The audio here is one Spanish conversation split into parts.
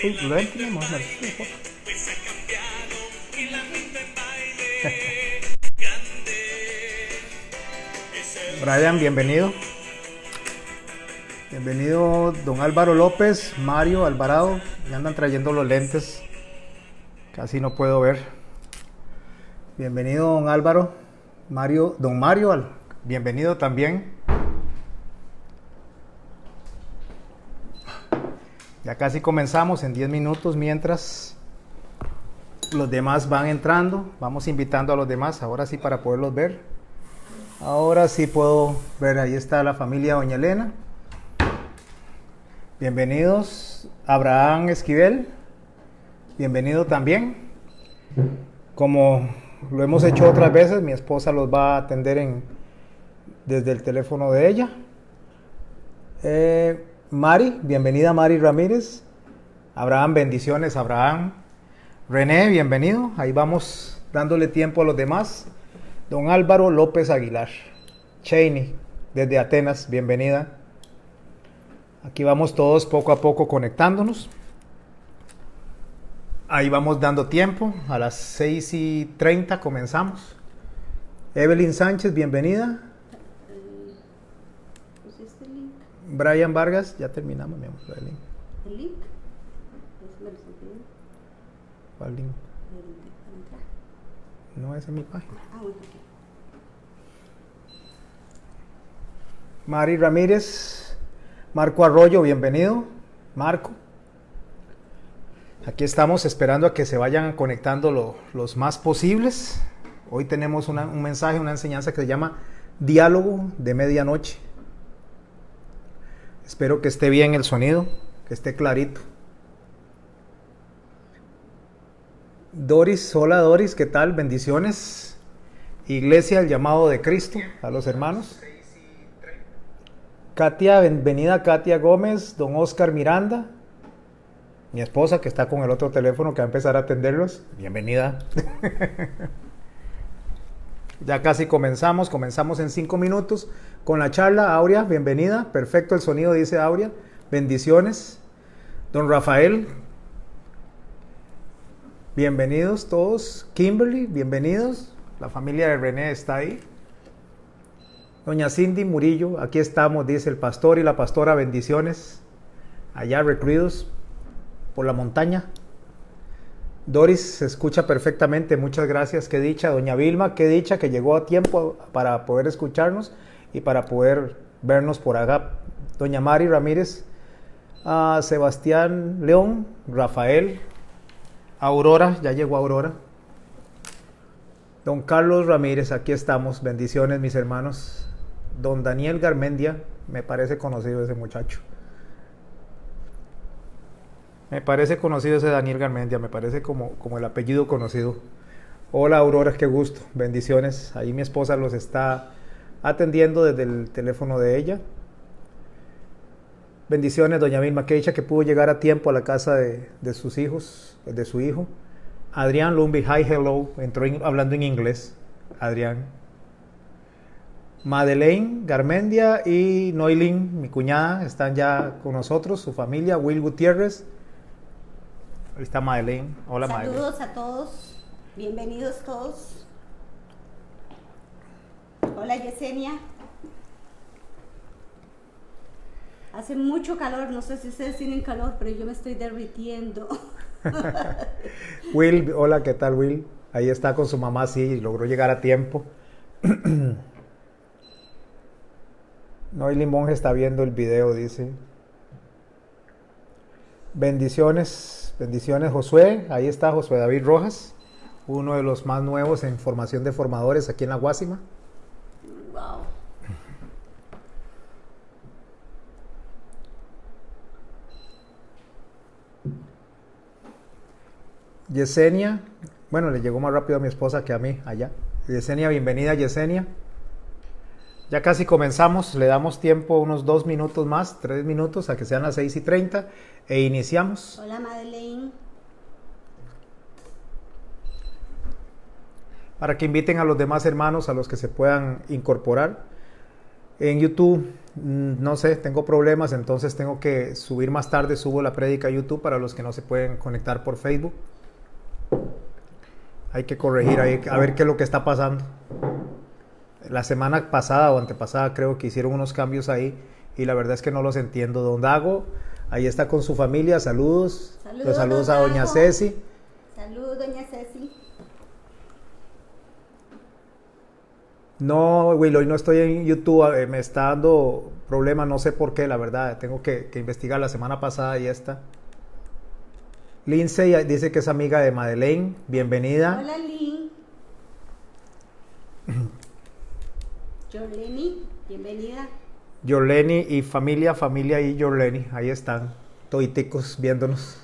Uy, lente, mi amor, Brian, bienvenido. Bienvenido, don Álvaro López, Mario Alvarado. Me andan trayendo los lentes. Casi no puedo ver. Bienvenido, don Álvaro. Mario, don Mario, bienvenido también. Ya casi comenzamos en 10 minutos mientras los demás van entrando. Vamos invitando a los demás, ahora sí, para poderlos ver. Ahora sí puedo ver, ahí está la familia doña Elena. Bienvenidos, Abraham Esquivel. Bienvenido también. Como lo hemos hecho otras veces, mi esposa los va a atender desde el teléfono de ella. Mari, bienvenida Mari Ramírez. Abraham, bendiciones Abraham. René, bienvenido. Ahí vamos dándole tiempo a los demás. Don Álvaro López Aguilar. Cheney, desde Atenas, bienvenida. Aquí vamos todos poco a poco conectándonos. Ahí vamos dando tiempo. A las 6:30 comenzamos. Evelyn Sánchez, bienvenida. ¿Pusiste el link? Brian Vargas, ya terminamos, mi amor. ¿El link? ¿Me lo estoy pidiendo? ¿Cuál link? ¿El link para entrar? No, esa es mi página. Bueno, ok. Mari Ramírez, Marco Arroyo, bienvenido. Marco. Aquí estamos esperando a que se vayan conectando los más posibles. Hoy tenemos un mensaje, una enseñanza que se llama Diálogo de Medianoche. Espero que esté bien el sonido, que esté clarito. Doris, hola Doris, ¿qué tal? Bendiciones. Iglesia, el llamado de Cristo, a los hermanos. Katia, bienvenida Katia Gómez, don Oscar Miranda, mi esposa que está con el otro teléfono que va a empezar a atenderlos. Bienvenida. Ya casi comenzamos en 5 minutos con la charla. Aurea, bienvenida. Perfecto el sonido, dice Aurea. Bendiciones. Don Rafael. Bienvenidos todos. Kimberly, bienvenidos. La familia de René está ahí. Doña Cindy Murillo, aquí estamos, dice el pastor y la pastora, bendiciones. Allá recluidos por la montaña. Doris se escucha perfectamente, muchas gracias, qué dicha. Doña Vilma, qué dicha que llegó a tiempo para poder escucharnos y para poder vernos por acá. Doña Mari Ramírez, Sebastián León, Rafael, Aurora, ya llegó Aurora. Don Carlos Ramírez, aquí estamos, bendiciones mis hermanos. Don Daniel Garmendia, me parece conocido ese muchacho. Me parece conocido ese Daniel Garmendia, me parece como el apellido conocido. Hola Aurora, qué gusto, bendiciones. Ahí mi esposa los está atendiendo desde el teléfono de ella. Bendiciones, doña Vilma, qué dicha que pudo llegar a tiempo a la casa de sus hijos, de su hijo. Adrián Lumbi, hi, hello, entró hablando en inglés. Adrián. Madeleine Garmendia y Noilín, mi cuñada, están ya con nosotros, su familia. Will Gutiérrez. Ahí está Madeleine. Hola Madeleine. Saludos a todos, bienvenidos todos. Hola Yesenia. Hace mucho calor, no sé si ustedes tienen calor, pero yo me estoy derritiendo. Will, hola, ¿qué tal Will? Ahí está con su mamá, sí, logró llegar a tiempo. Noily Monge está viendo el video, dice. Bendiciones, bendiciones Josué, ahí está Josué David Rojas, uno de los más nuevos en formación de formadores aquí en La Guásima. Wow. Yesenia, bueno, le llegó más rápido a mi esposa que a mí allá. Yesenia, bienvenida Yesenia. Ya casi comenzamos, le damos tiempo unos 2 minutos más, 3 minutos a que sean las 6:30 e iniciamos. Hola Madeleine. Para que inviten a los demás hermanos, a los que se puedan incorporar. En YouTube No sé, tengo problemas, entonces tengo que subir más tarde, subo la prédica a YouTube para los que no se pueden conectar por Facebook. Hay que corregir ahí, a ver qué es lo que está pasando. La semana pasada o antepasada creo que hicieron unos cambios ahí y la verdad es que no los entiendo. Don Dago, ahí está con su familia, saludos. Los saludos a doña Ceci. Saludos, doña Ceci. No, Will, hoy no estoy en YouTube, me está dando problemas, no sé por qué, la verdad, tengo que investigar. La semana pasada y esta. Lindsay dice que es amiga de Madeleine, bienvenida. Hola, Lynn. Jorleni, bienvenida. Jorleni y familia y Jorleni, ahí están, toditicos viéndonos.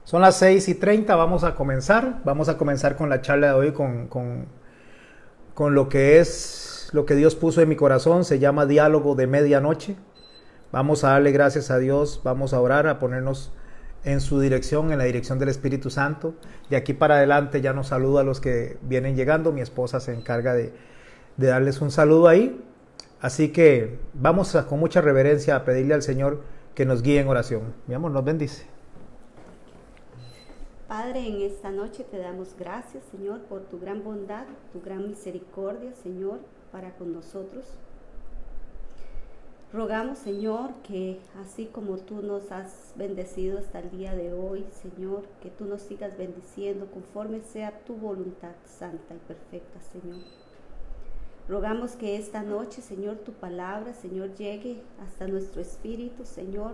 Son las 6:30, vamos a comenzar con la charla de hoy, con lo que es, lo que Dios puso en mi corazón, se llama Diálogo de Medianoche. Vamos a darle gracias a Dios, vamos a orar, a ponernos en su dirección, en la dirección del Espíritu Santo. De aquí para adelante ya nos saluda a los que vienen llegando, mi esposa se encarga de darles un saludo ahí. Así que vamos con mucha reverencia a pedirle al Señor que nos guíe en oración. Mi amor, nos bendice. Padre, en esta noche te damos gracias, Señor, por tu gran bondad, tu gran misericordia, Señor, para con nosotros. Rogamos, Señor, que así como tú nos has bendecido hasta el día de hoy, Señor, que tú nos sigas bendiciendo conforme sea tu voluntad santa y perfecta, Señor. Rogamos que esta noche, Señor, tu palabra, Señor, llegue hasta nuestro espíritu, Señor,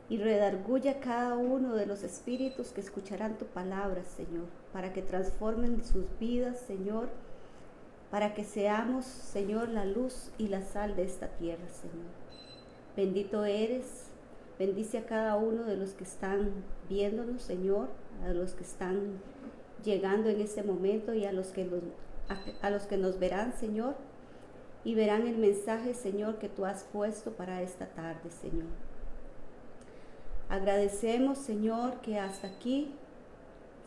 y redarguya cada uno de los espíritus que escucharán tu palabra, Señor, para que transformen sus vidas, Señor, para que seamos, Señor, la luz y la sal de esta tierra, Señor. Bendito eres, bendice a cada uno de los que están viéndonos, Señor, a los que están llegando en este momento y a los que nos verán, Señor, y verán el mensaje, Señor, que tú has puesto para esta tarde, Señor. Agradecemos, Señor, que hasta aquí,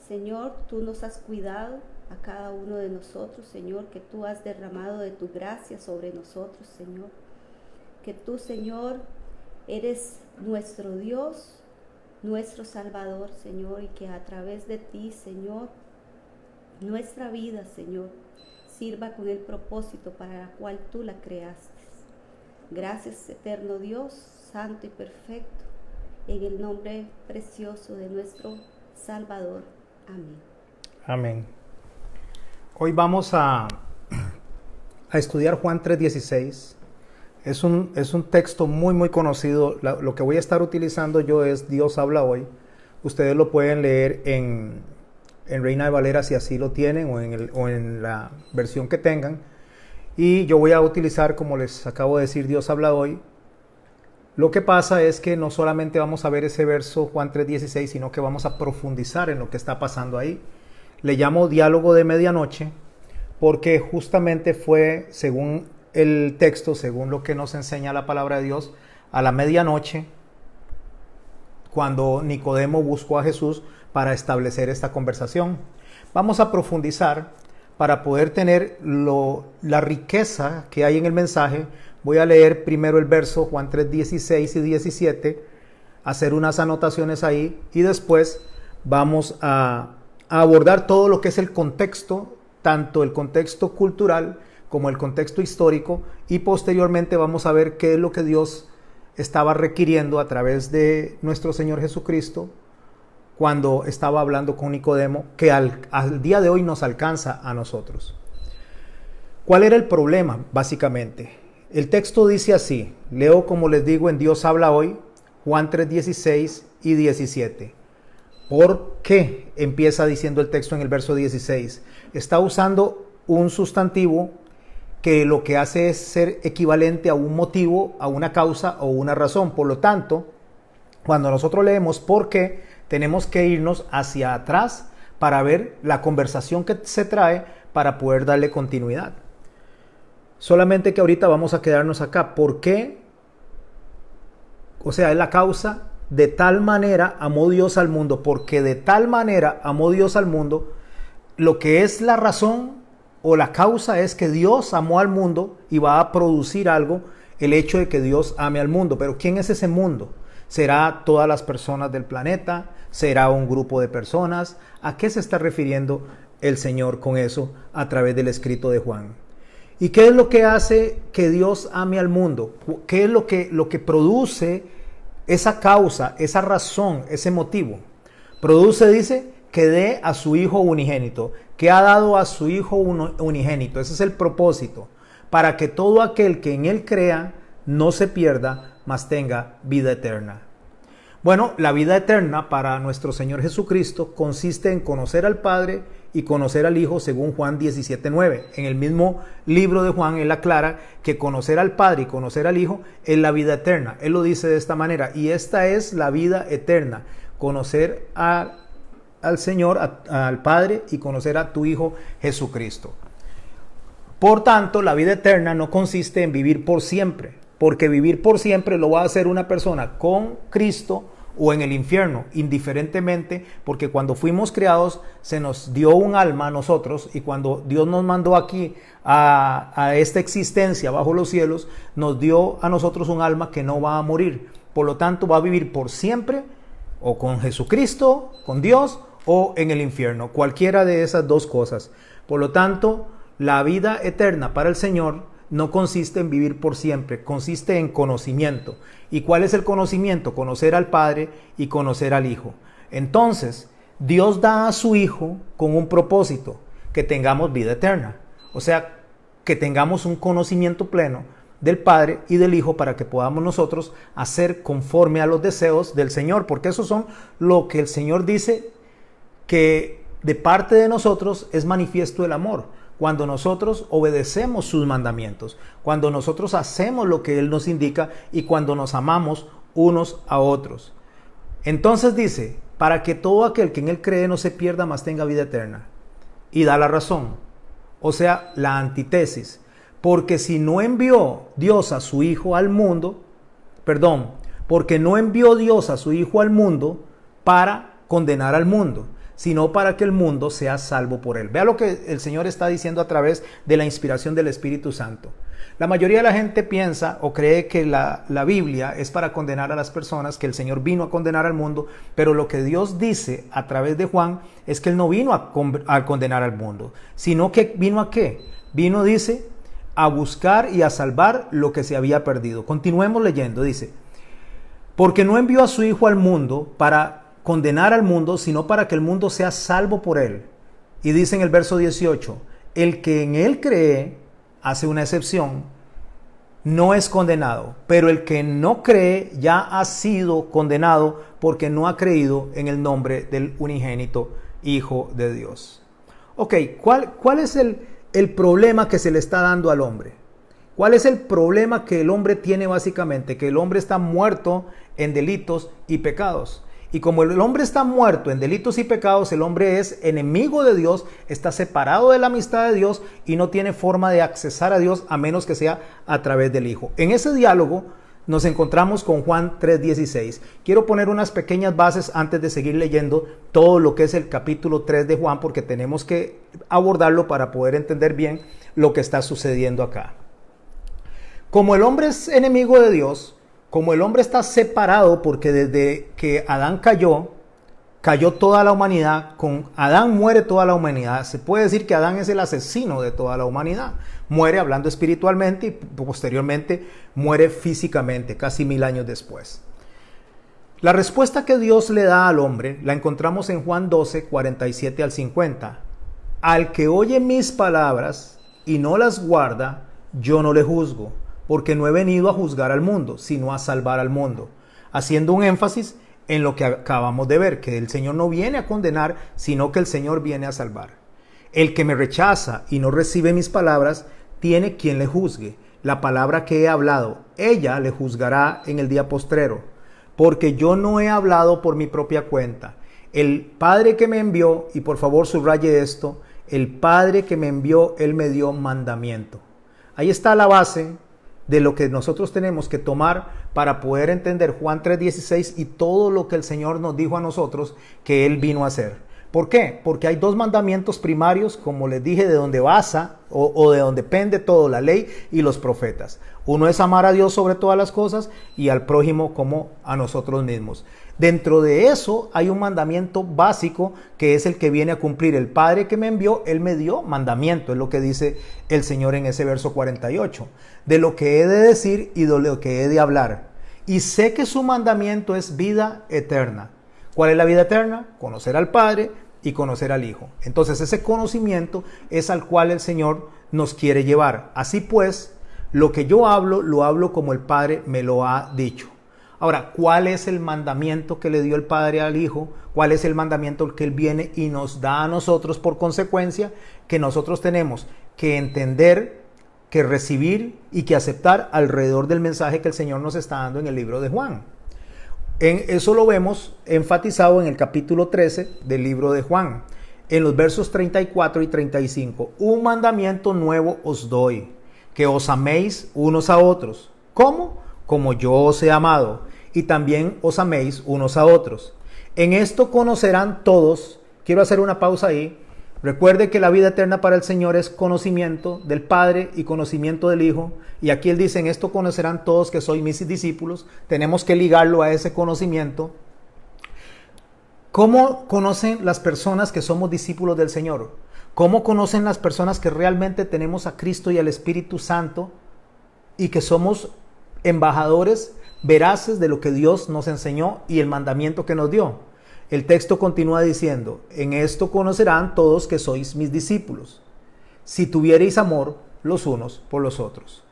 Señor, tú nos has cuidado a cada uno de nosotros, Señor, que tú has derramado de tu gracia sobre nosotros, Señor. Que tú, Señor, eres nuestro Dios, nuestro Salvador, Señor, y que a través de ti, Señor, nuestra vida, Señor, sirva con el propósito para el cual tú la creaste. Gracias, eterno Dios, santo y perfecto, en el nombre precioso de nuestro Salvador. Amén. Amén. Hoy vamos a estudiar Juan 3:16. Es un texto muy conocido. Lo que voy a estar utilizando yo es Dios habla hoy. Ustedes lo pueden leer en Reina de Valera si así lo tienen o en la versión que tengan. Y yo voy a utilizar, como les acabo de decir, Dios habla hoy. Lo que pasa es que no solamente vamos a ver ese verso Juan 3:16, sino que vamos a profundizar en lo que está pasando ahí. Le llamo diálogo de medianoche porque justamente fue, según el texto, según lo que nos enseña la palabra de Dios, a la medianoche, cuando Nicodemo buscó a Jesús para establecer esta conversación. Vamos a profundizar para poder tener la riqueza que hay en el mensaje. Voy a leer primero el verso Juan 3:16 y 17, hacer unas anotaciones ahí y después vamos a abordar todo lo que es el contexto, tanto el contexto cultural como el contexto histórico, y posteriormente vamos a ver qué es lo que Dios estaba requiriendo a través de nuestro Señor Jesucristo cuando estaba hablando con Nicodemo, que al día de hoy nos alcanza a nosotros. ¿Cuál era el problema, básicamente? El texto dice así, leo como les digo en Dios habla hoy, Juan 3:16 y 17. ¿Por qué empieza diciendo el texto en el verso 16? Está usando un sustantivo que lo que hace es ser equivalente a un motivo, a una causa o una razón. Por lo tanto, cuando nosotros leemos por qué, tenemos que irnos hacia atrás para ver la conversación que se trae para poder darle continuidad. Solamente que ahorita vamos a quedarnos acá. ¿Por qué? O sea, es la causa. De tal manera amó Dios al mundo, porque de tal manera amó Dios al mundo, lo que es la razón o la causa es que Dios amó al mundo y va a producir algo, el hecho de que Dios ame al mundo. Pero ¿quién es ese mundo? ¿Será todas las personas del planeta? ¿Será un grupo de personas? ¿A qué se está refiriendo el Señor con eso a través del escrito de Juan? ¿Y qué es lo que hace que Dios ame al mundo? ¿Qué es lo que produce esa causa, esa razón, ese motivo? Produce, dice, que dé a su Hijo unigénito, que ha dado a su Hijo unigénito. Ese es el propósito, para que todo aquel que en Él crea no se pierda, mas tenga vida eterna. Bueno, la vida eterna para nuestro Señor Jesucristo consiste en conocer al Padre y conocer al Hijo, según Juan 17:9. En el mismo libro de Juan, él aclara que conocer al Padre y conocer al Hijo es la vida eterna. Él lo dice de esta manera: y esta es la vida eterna, conocer al Señor, al Padre, y conocer a tu Hijo Jesucristo. Por tanto, la vida eterna no consiste en vivir por siempre, porque vivir por siempre lo va a hacer una persona con Cristo o en el infierno, indiferentemente, porque cuando fuimos creados se nos dio un alma a nosotros, y cuando Dios nos mandó aquí a esta existencia bajo los cielos, nos dio a nosotros un alma que no va a morir. Por lo tanto, va a vivir por siempre o con Jesucristo, con Dios, o en el infierno, cualquiera de esas dos cosas. Por lo tanto, la vida eterna para el Señor no consiste en vivir por siempre, consiste en conocimiento. ¿Y cuál es el conocimiento? Conocer al Padre y conocer al Hijo. Entonces, Dios da a su Hijo con un propósito: que tengamos vida eterna. O sea, que tengamos un conocimiento pleno del Padre y del Hijo, para que podamos nosotros hacer conforme a los deseos del Señor, porque eso son lo que el Señor dice, que de parte de nosotros es manifiesto el amor. Cuando nosotros obedecemos sus mandamientos, cuando nosotros hacemos lo que Él nos indica y cuando nos amamos unos a otros. Entonces dice, para que todo aquel que en Él cree no se pierda, mas tenga vida eterna. Y da la razón, o sea, la antítesis. Porque si no envió Dios a su Hijo al mundo, porque no envió Dios a su Hijo al mundo para condenar al mundo, sino para que el mundo sea salvo por él. Vea lo que el Señor está diciendo a través de la inspiración del Espíritu Santo. La mayoría de la gente piensa o cree que la Biblia es para condenar a las personas, que el Señor vino a condenar al mundo, pero lo que Dios dice a través de Juan es que Él no vino a condenar al mundo, sino que vino ¿a qué? Vino, dice, a buscar y a salvar lo que se había perdido. Continuemos leyendo, dice, porque no envió a su Hijo al mundo para condenar al mundo, sino para que el mundo sea salvo por él. Y dice en el verso 18, el que en él cree, hace una excepción, no es condenado, pero el que no cree ya ha sido condenado, porque no ha creído en el nombre del unigénito Hijo de Dios. Ok, ¿cuál es el problema que se le está dando al hombre? ¿Cuál es el problema que el hombre tiene básicamente? Que el hombre está muerto en delitos y pecados. Y como el hombre está muerto en delitos y pecados, el hombre es enemigo de Dios, está separado de la amistad de Dios y no tiene forma de accesar a Dios a menos que sea a través del Hijo. En ese diálogo nos encontramos con Juan 3:16. Quiero poner unas pequeñas bases antes de seguir leyendo todo lo que es el capítulo 3 de Juan, porque tenemos que abordarlo para poder entender bien lo que está sucediendo acá. Como el hombre es enemigo de Dios, como el hombre está separado, porque desde que Adán cayó toda la humanidad, con Adán muere toda la humanidad. Se puede decir que Adán es el asesino de toda la humanidad. Muere hablando espiritualmente y posteriormente muere físicamente, casi 1000 años después. La respuesta que Dios le da al hombre la encontramos en Juan 12, 47 al 50. Al que oye mis palabras y no las guarda, yo no le juzgo, porque no he venido a juzgar al mundo, sino a salvar al mundo. Haciendo un énfasis en lo que acabamos de ver, que el Señor no viene a condenar, sino que el Señor viene a salvar. El que me rechaza y no recibe mis palabras, tiene quien le juzgue. La palabra que he hablado, ella le juzgará en el día postrero, porque yo no he hablado por mi propia cuenta. El Padre que me envió, y por favor subraye esto, el Padre que me envió, Él me dio mandamiento. Ahí está la base de lo que nosotros tenemos que tomar para poder entender Juan 3:16 y todo lo que el Señor nos dijo a nosotros que Él vino a hacer. ¿Por qué? Porque hay dos mandamientos primarios, como les dije, de donde basa o de donde pende todo, la ley y los profetas. Uno es amar a Dios sobre todas las cosas y al prójimo como a nosotros mismos. Dentro de eso hay un mandamiento básico que es el que viene a cumplir el Padre que me envió. Él me dio mandamiento, es lo que dice el Señor en ese verso 48. De lo que he de decir y de lo que he de hablar. Y sé que su mandamiento es vida eterna. ¿Cuál es la vida eterna? Conocer al Padre y conocer al Hijo. Entonces ese conocimiento es al cual el Señor nos quiere llevar. Así pues, lo que yo hablo, lo hablo como el Padre me lo ha dicho. Ahora, ¿cuál es el mandamiento que le dio el Padre al Hijo? ¿Cuál es el mandamiento que Él viene y nos da a nosotros por consecuencia? Que nosotros tenemos que entender, que recibir y que aceptar alrededor del mensaje que el Señor nos está dando en el libro de Juan. Eso lo vemos enfatizado en el capítulo 13 del libro de Juan, en los versos 34 y 35. Un mandamiento nuevo os doy, que os améis unos a otros. ¿Cómo? Como yo os he amado, y también os améis unos a otros. En esto conocerán todos. Quiero hacer una pausa ahí. Recuerde que la vida eterna para el Señor es conocimiento del Padre y conocimiento del Hijo. Y aquí Él dice, en esto conocerán todos que sois mis discípulos. Tenemos que ligarlo a ese conocimiento. ¿Cómo conocen las personas que somos discípulos del Señor? ¿Cómo conocen las personas que realmente tenemos a Cristo y al Espíritu Santo y que somos embajadores veraces de lo que Dios nos enseñó y el mandamiento que nos dio? El texto continúa diciendo, en esto conocerán todos que sois mis discípulos, si tuviereis amor los unos por los otros.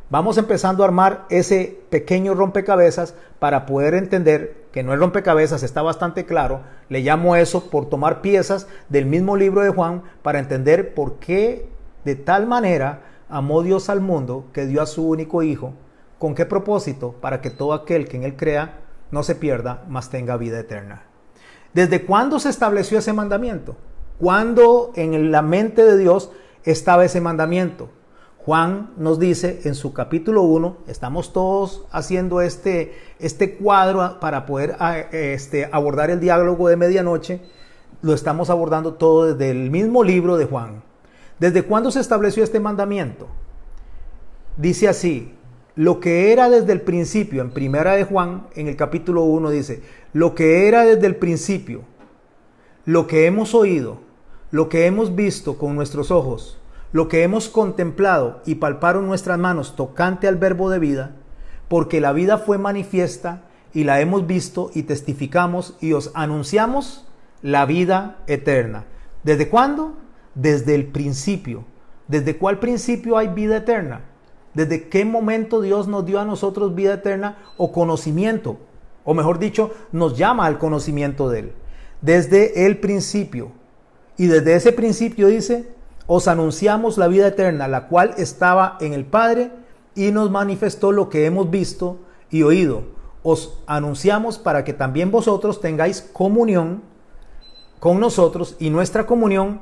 Vamos empezando a armar ese pequeño rompecabezas para poder entender que no el rompecabezas, está bastante claro. Le llamo eso por tomar piezas del mismo libro de Juan para entender por qué de tal manera amó Dios al mundo que dio a su único Hijo. ¿Con qué propósito? Para que todo aquel que en Él crea no se pierda, mas tenga vida eterna. ¿Desde cuándo se estableció ese mandamiento? ¿Cuándo en la mente de Dios estaba ese mandamiento? Juan nos dice en su capítulo 1, estamos todos haciendo este cuadro para poder abordar el diálogo de medianoche, lo estamos abordando todo desde el mismo libro de Juan. ¿Desde cuándo se estableció este mandamiento? Dice así, lo que era desde el principio, en primera de Juan, en el capítulo 1 dice, lo que era desde el principio, lo que hemos oído, lo que hemos visto con nuestros ojos, lo que hemos contemplado y palparon nuestras manos tocante al verbo de vida, porque la vida fue manifiesta y la hemos visto y testificamos y os anunciamos la vida eterna. ¿Desde cuándo? Desde el principio. ¿Desde cuál principio hay vida eterna? ¿Desde qué momento Dios nos dio a nosotros vida eterna o conocimiento? O mejor dicho, nos llama al conocimiento de Él. Desde el principio. Y desde ese principio dice, os anunciamos la vida eterna, la cual estaba en el Padre y nos manifestó lo que hemos visto y oído. Os anunciamos para que también vosotros tengáis comunión con nosotros y nuestra comunión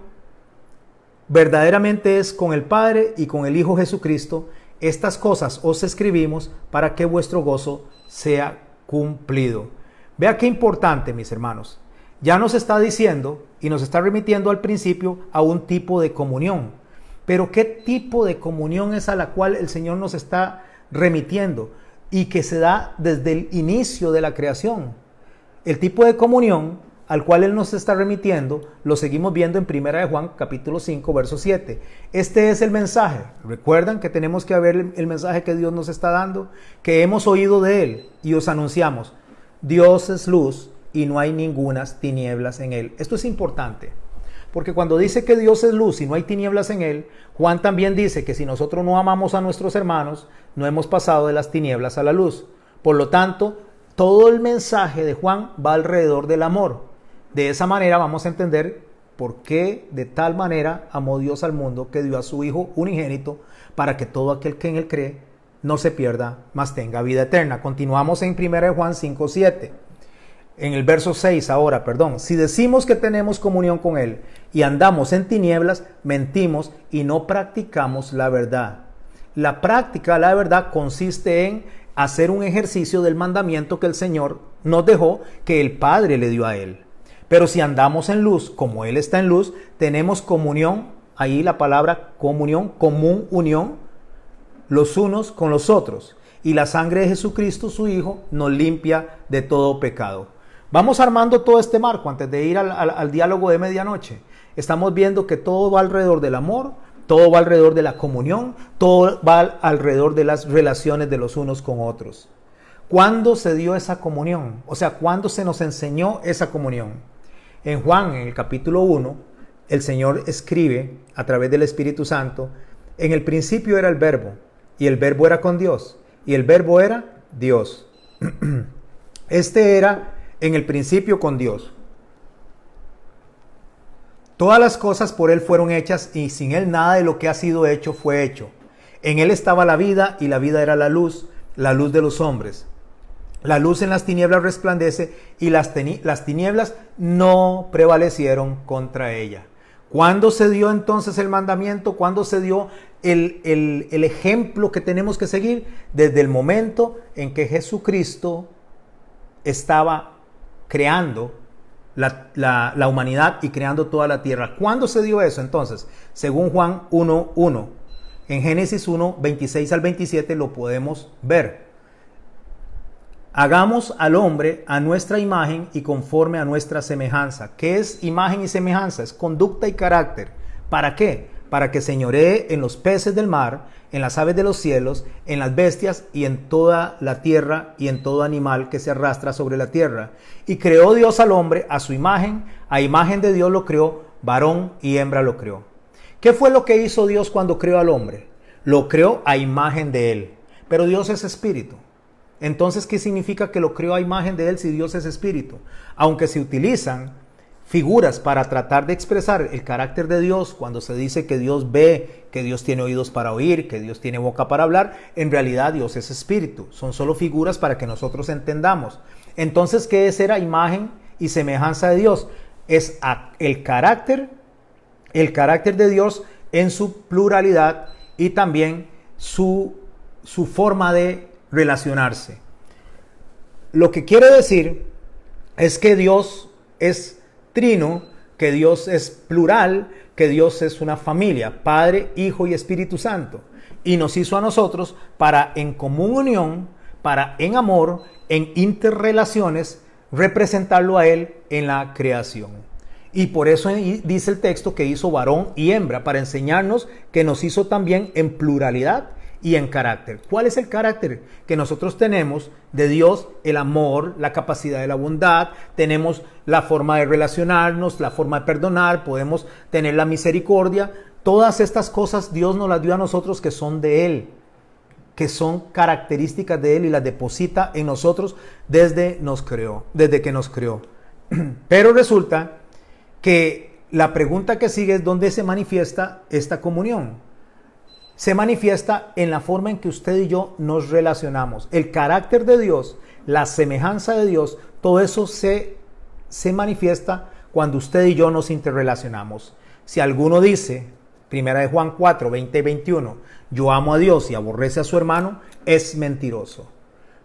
verdaderamente es con el Padre y con el Hijo Jesucristo. Estas cosas os escribimos para que vuestro gozo sea cumplido. Vea qué importante, mis hermanos. Ya nos está diciendo y nos está remitiendo al principio a un tipo de comunión. Pero ¿qué tipo de comunión es a la cual el Señor nos está remitiendo y que se da desde el inicio de la creación? El tipo de comunión al cual Él nos está remitiendo lo seguimos viendo en 1 de Juan capítulo 5 verso 7. Este es el mensaje. ¿Recuerdan que tenemos que ver el mensaje que Dios nos está dando? Que hemos oído de Él y os anunciamos. Dios es luz y no hay ningunas tinieblas en Él. Esto es importante, porque cuando dice que Dios es luz y no hay tinieblas en Él, Juan también dice que si nosotros no amamos a nuestros hermanos, no hemos pasado de las tinieblas a la luz. Por lo tanto, todo el mensaje de Juan va alrededor del amor. De esa manera vamos a entender por qué de tal manera amó Dios al mundo que dio a su Hijo unigénito para que todo aquel que en Él cree no se pierda, mas tenga vida eterna. Continuamos en 1 de Juan 5:7. En el verso 6 ahora, si decimos que tenemos comunión con Él y andamos en tinieblas, mentimos y no practicamos la verdad. La práctica de la verdad consiste en hacer un ejercicio del mandamiento que el Señor nos dejó, que el Padre le dio a Él. Pero si andamos en luz, como Él está en luz, tenemos comunión, ahí la palabra comunión, común unión, los unos con los otros. Y la sangre de Jesucristo, su Hijo, nos limpia de todo pecado. Vamos armando todo este marco antes de ir al diálogo de medianoche. Estamos viendo que todo va alrededor del amor, todo va alrededor de la comunión, todo va alrededor de las relaciones de los unos con otros. ¿Cuándo se dio esa comunión? O sea, ¿cuándo se nos enseñó esa comunión? En Juan, en el capítulo 1, el Señor escribe a través del Espíritu Santo: en el principio era el Verbo, y el Verbo era con Dios, y el Verbo era Dios. Este era en el principio con Dios. Todas las cosas por Él fueron hechas, y sin Él nada de lo que ha sido hecho fue hecho. En Él estaba la vida, y la vida era la luz de los hombres. La luz en las tinieblas resplandece, y las tinieblas no prevalecieron contra ella. ¿Cuándo se dio entonces el mandamiento? ¿Cuándo se dio el ejemplo que tenemos que seguir? Desde el momento en que Jesucristo estaba creando la humanidad y creando toda la tierra. ¿Cuándo se dio eso entonces? Según Juan 1:1. En Génesis 1, 26 al 27 lo podemos ver. Hagamos al hombre a nuestra imagen y conforme a nuestra semejanza. ¿Qué es imagen y semejanza? Es conducta y carácter. ¿Para qué? Para que señoree en los peces del mar, en las aves de los cielos, en las bestias y en toda la tierra y en todo animal que se arrastra sobre la tierra. Y creó Dios al hombre a su imagen, a imagen de Dios lo creó, varón y hembra lo creó. ¿Qué fue lo que hizo Dios cuando creó al hombre? Lo creó a imagen de Él. Pero Dios es espíritu. Entonces, ¿qué significa que lo creó a imagen de Él si Dios es espíritu? Aunque se utilizan figuras para tratar de expresar el carácter de Dios, cuando se dice que Dios ve, que Dios tiene oídos para oír, que Dios tiene boca para hablar, en realidad Dios es espíritu. Son solo figuras para que nosotros entendamos. Entonces, ¿qué es ser a imagen y semejanza de Dios? Es el carácter de Dios en su pluralidad y también su forma de relacionarse. Lo que quiere decir es que Dios es trino, que Dios es plural, que Dios es una familia, Padre, Hijo y Espíritu Santo, y nos hizo a nosotros para en común unión, para en amor, en interrelaciones, representarlo a Él en la creación. Y por eso dice el texto que hizo varón y hembra, para enseñarnos que nos hizo también en pluralidad y en carácter. ¿Cuál es el carácter que nosotros tenemos de Dios? El amor, la capacidad de la bondad, tenemos la forma de relacionarnos, la forma de perdonar, podemos tener la misericordia. Todas estas cosas Dios nos las dio a nosotros, que son de Él, que son características de Él, y las deposita en nosotros desde que nos creó. Pero resulta que la pregunta que sigue es: ¿dónde se manifiesta esta comunión? Se manifiesta en la forma en que usted y yo nos relacionamos. El carácter de Dios, la semejanza de Dios, todo eso se manifiesta cuando usted y yo nos interrelacionamos. Si alguno dice, 1 Juan 4, 20 y 21, yo amo a Dios y aborrece a su hermano, es mentiroso.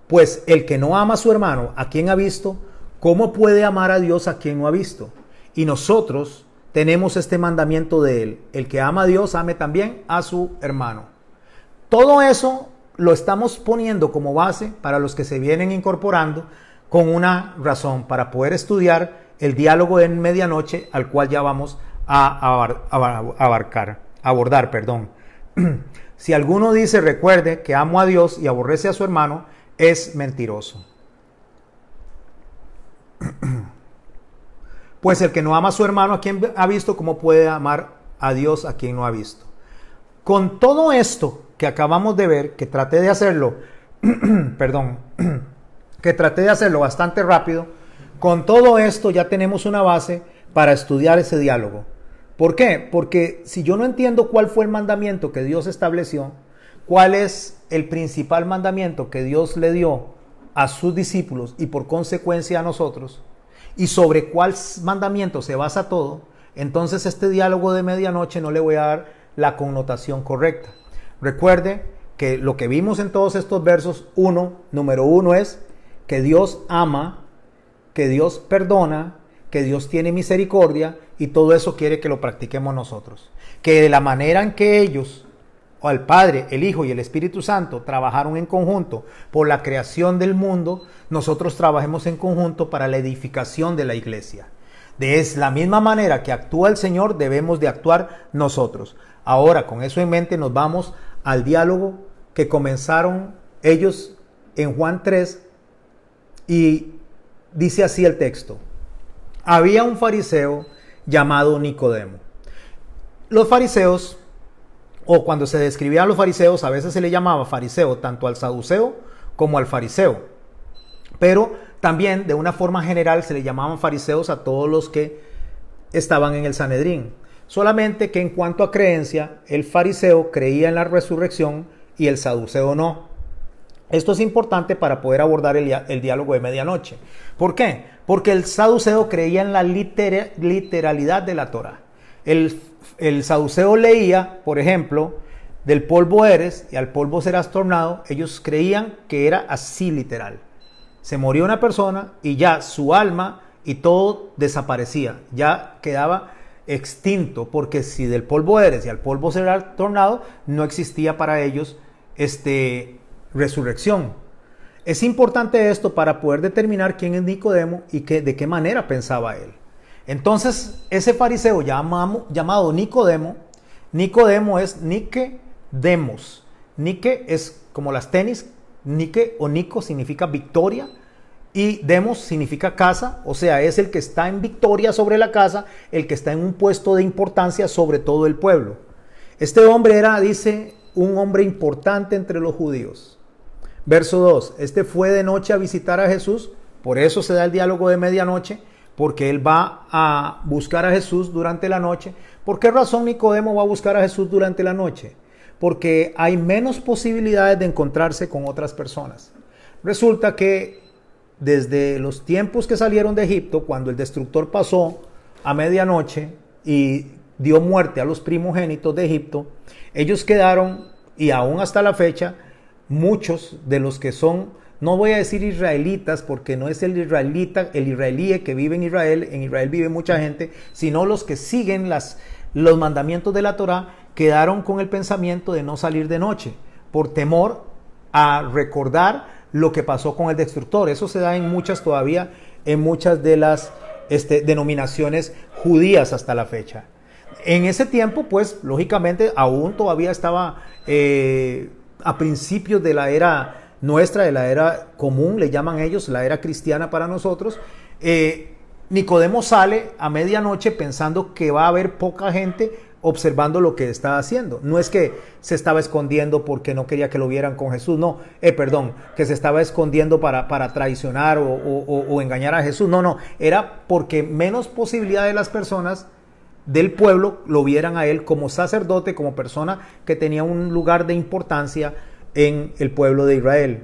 Pues el que no ama a su hermano, ¿a quien ha visto? ¿Cómo puede amar a Dios a quien no ha visto? Y nosotros tenemos este mandamiento de Él: el que ama a Dios, ame también a su hermano. Todo eso lo estamos poniendo como base para los que se vienen incorporando, con una razón: para poder estudiar el diálogo de medianoche, al cual ya vamos a abordar. Si alguno dice, recuerde que amo a Dios y aborrece a su hermano, es mentiroso. Pues el que no ama a su hermano, a quien ha visto, ¿cómo puede amar a Dios a quien no ha visto? Con todo esto que acabamos de ver, que traté de hacerlo, bastante rápido, con todo esto ya tenemos una base para estudiar ese diálogo. ¿Por qué? Porque si yo no entiendo cuál fue el mandamiento que Dios estableció, cuál es el principal mandamiento que Dios le dio a sus discípulos y por consecuencia a nosotros, y sobre cuál mandamiento se basa todo, entonces este diálogo de medianoche no le voy a dar la connotación correcta. Recuerde que lo que vimos en todos estos versos, número uno es que Dios ama, que Dios perdona, que Dios tiene misericordia y todo eso quiere que lo practiquemos nosotros. Que de la manera en que ellos, o el Padre, el Hijo y el Espíritu Santo trabajaron en conjunto por la creación del mundo, nosotros trabajemos en conjunto para la edificación de la iglesia. De la misma manera que actúa el Señor, debemos de actuar nosotros. Ahora, con eso en mente, nos vamos al diálogo que comenzaron ellos en Juan 3 y dice así el texto. Había un fariseo llamado Nicodemo. Los fariseos, o cuando se describían los fariseos, a veces se le llamaba fariseo tanto al saduceo como al fariseo. Pero también de una forma general se le llamaban fariseos a todos los que estaban en el Sanedrín. Solamente que en cuanto a creencia, el fariseo creía en la resurrección y el saduceo no. Esto es importante para poder abordar el diálogo de medianoche. ¿Por qué? Porque el saduceo creía en la literalidad de la Torá. El saduceo leía, por ejemplo, del polvo eres y al polvo serás tornado. Ellos creían que era así literal. Se moría una persona y ya su alma y todo desaparecía. Ya quedaba extinto, porque si del polvo eres y al polvo serás tornado, no existía para ellos resurrección. Es importante esto para poder determinar quién es Nicodemo y de qué manera pensaba él. Entonces, ese fariseo llamado Nicodemo, Nicodemo es Nike Demos. Nike es como las tenis, Nike o Nico significa victoria y Demos significa casa, o sea, es el que está en victoria sobre la casa, el que está en un puesto de importancia sobre todo el pueblo. Este hombre era, dice, un hombre importante entre los judíos. Verso 2, este fue de noche a visitar a Jesús, por eso se da el diálogo de medianoche, porque él va a buscar a Jesús durante la noche. ¿Por qué razón Nicodemo va a buscar a Jesús durante la noche? Porque hay menos posibilidades de encontrarse con otras personas. Resulta que desde los tiempos que salieron de Egipto, cuando el destructor pasó a medianoche y dio muerte a los primogénitos de Egipto, ellos quedaron, y aún hasta la fecha, muchos de los que son, no voy a decir israelitas, porque no es el israelí que vive en Israel vive mucha gente, sino los que siguen los mandamientos de la Torá, quedaron con el pensamiento de no salir de noche, por temor a recordar lo que pasó con el destructor. Eso se da en muchas de las denominaciones judías hasta la fecha. En ese tiempo, pues, lógicamente, aún todavía estaba a principios de la era nuestra, de la era común, le llaman ellos, la era cristiana para nosotros. Nicodemo sale a medianoche pensando que va a haber poca gente observando lo que está haciendo. No es que se estaba escondiendo porque no quería que lo vieran con Jesús, no, que se estaba escondiendo para traicionar o engañar a Jesús, no, era porque menos posibilidad de las personas del pueblo lo vieran a él como sacerdote, como persona que tenía un lugar de importancia en el pueblo de Israel.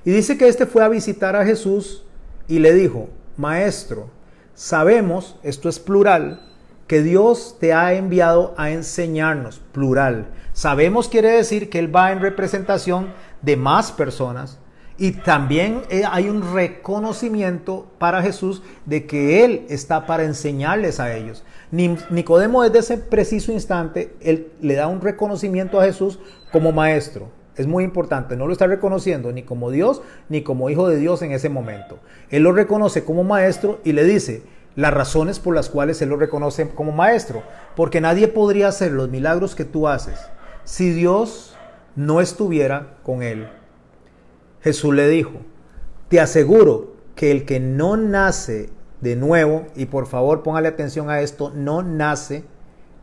Y dice que fue a visitar a Jesús y le dijo: Maestro, sabemos, esto es plural, que Dios te ha enviado a enseñarnos, plural. Sabemos quiere decir que él va en representación de más personas, y también hay un reconocimiento para Jesús de que él está para enseñarles a ellos. Nicodemo, desde ese preciso instante, él le da un reconocimiento a Jesús como maestro. Es muy importante, no lo está reconociendo ni como Dios ni como hijo de Dios en ese momento. Él lo reconoce como maestro y le dice las razones por las cuales él lo reconoce como maestro. Porque nadie podría hacer los milagros que tú haces si Dios no estuviera con él. Jesús le dijo: te aseguro que el que no nace de nuevo, y por favor póngale atención a esto, no nace.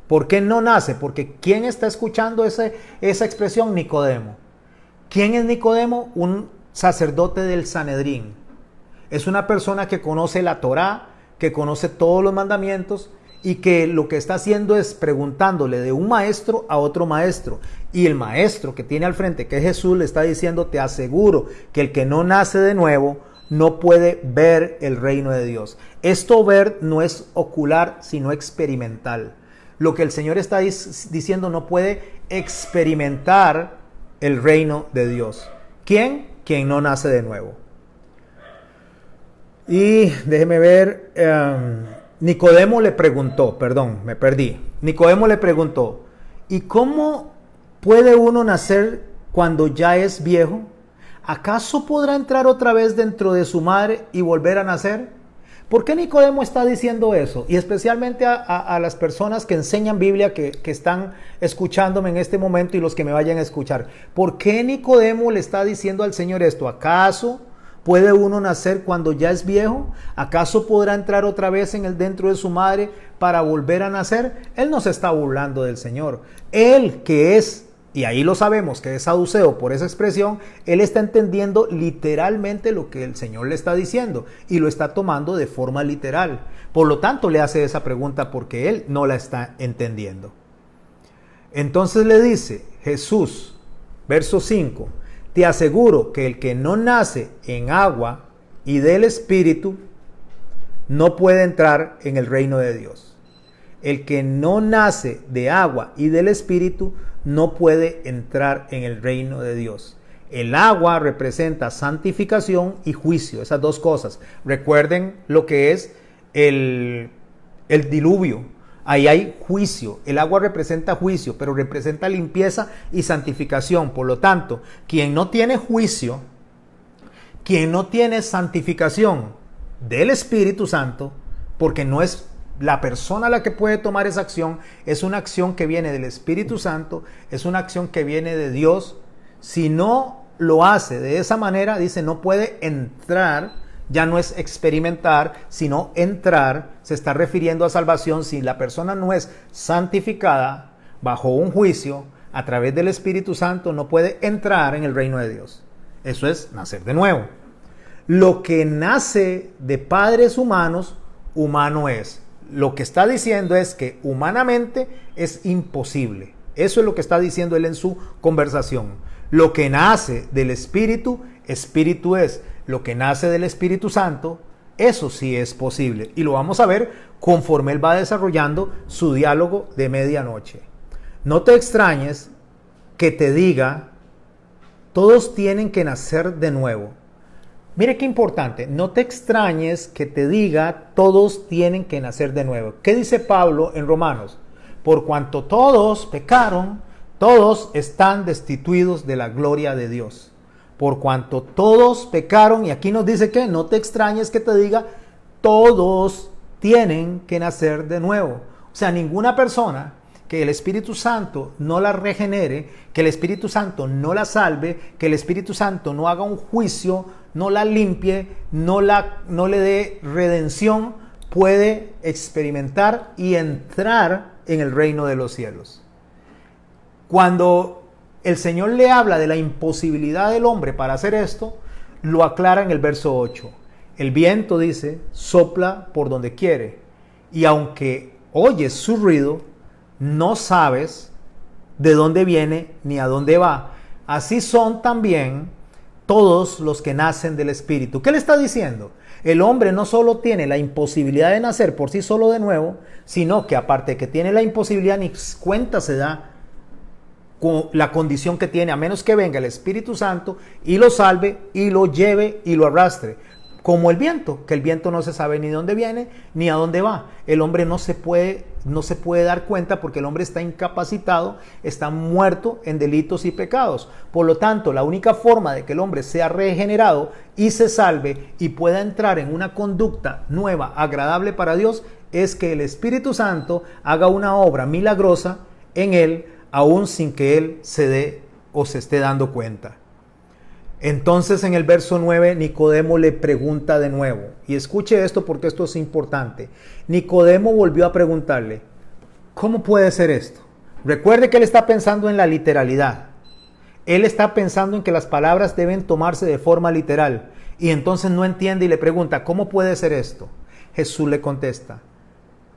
¿Por qué no nace? Porque ¿quién está escuchando esa expresión? Nicodemo. ¿Quién es Nicodemo? Un sacerdote del Sanedrín. Es una persona que conoce la Torá, que conoce todos los mandamientos y que lo que está haciendo es preguntándole de un maestro a otro maestro. Y el maestro que tiene al frente, que es Jesús, le está diciendo: te aseguro que el que no nace de nuevo no puede ver el reino de Dios. Esto ver no es ocular, sino experimental. Lo que el Señor está diciendo, no puede experimentar el reino de Dios. ¿Quién? Quien no nace de nuevo. Y déjeme ver, Nicodemo le preguntó, perdón, me perdí. Nicodemo le preguntó, ¿y cómo puede uno nacer cuando ya es viejo? ¿Acaso podrá entrar otra vez dentro de su madre y volver a nacer? ¿Por qué Nicodemo está diciendo eso? Y especialmente a las personas que enseñan Biblia, que están escuchándome en este momento y los que me vayan a escuchar. ¿Por qué Nicodemo le está diciendo al Señor esto? ¿Acaso puede uno nacer cuando ya es viejo? ¿Acaso podrá entrar otra vez dentro de su madre para volver a nacer? Él no se está burlando del Señor. Él que es, y ahí lo sabemos, que es saduceo por esa expresión, él está entendiendo literalmente lo que el Señor le está diciendo y lo está tomando de forma literal. Por lo tanto, le hace esa pregunta porque él no la está entendiendo. Entonces le dice Jesús, verso 5, te aseguro que el que no nace en agua y del Espíritu no puede entrar en el reino de Dios. El que no nace de agua y del Espíritu no puede entrar en el reino de Dios. El agua representa santificación y juicio, esas dos cosas. Recuerden lo que es el diluvio. Ahí hay juicio. El agua representa juicio, pero representa limpieza y santificación. Por lo tanto, quien no tiene juicio, quien no tiene santificación del Espíritu Santo, porque no es la persona la que puede tomar esa acción, es una acción que viene del Espíritu Santo, es una acción que viene de Dios. Si no lo hace de esa manera, dice, no puede entrar. Ya no es experimentar, sino entrar. Se está refiriendo a salvación. Si la persona no es santificada bajo un juicio a través del Espíritu Santo, no puede entrar en el reino de Dios. Eso es nacer de nuevo. Lo que nace de padres humanos, humano es. Lo que está diciendo es que humanamente es imposible. Eso es lo que está diciendo él en su conversación. Lo que nace del Espíritu, Espíritu es. Lo que nace del Espíritu Santo, eso sí es posible. Y lo vamos a ver conforme él va desarrollando su diálogo de medianoche. No te extrañes que te diga, todos tienen que nacer de nuevo. Mire qué importante, no te extrañes que te diga, todos tienen que nacer de nuevo. ¿Qué dice Pablo en Romanos? Por cuanto todos pecaron, todos están destituidos de la gloria de Dios. Por cuanto todos pecaron, y aquí nos dice que no te extrañes que te diga, todos tienen que nacer de nuevo. O sea, ninguna persona que el Espíritu Santo no la regenere, que el Espíritu Santo no la salve, que el Espíritu Santo no haga un juicio, no la limpie, no le dé redención, puede experimentar y entrar en el reino de los cielos. Cuando el Señor le habla de la imposibilidad del hombre para hacer esto, lo aclara en el verso 8. El viento, dice, sopla por donde quiere, y aunque oyes su ruido, no sabes de dónde viene ni a dónde va. Así son también todos los que nacen del Espíritu. ¿Qué le está diciendo? El hombre no solo tiene la imposibilidad de nacer por sí solo de nuevo, sino que aparte de que tiene la imposibilidad, ni cuenta se da con la condición que tiene, a menos que venga el Espíritu Santo y lo salve y lo lleve y lo arrastre. Como el viento, que el viento no se sabe ni dónde viene ni a dónde va. El hombre no se puede dar cuenta porque el hombre está incapacitado, está muerto en delitos y pecados. Por lo tanto, la única forma de que el hombre sea regenerado y se salve y pueda entrar en una conducta nueva, agradable para Dios, es que el Espíritu Santo haga una obra milagrosa en él, aún sin que él se dé o se esté dando cuenta. Entonces en el verso 9 Nicodemo le pregunta de nuevo, y escuche esto porque esto es importante. Nicodemo volvió a preguntarle, ¿cómo puede ser esto? Recuerde que él está pensando en la literalidad. Él está pensando en que las palabras deben tomarse de forma literal, y entonces no entiende y le pregunta, ¿cómo puede ser esto? Jesús le contesta,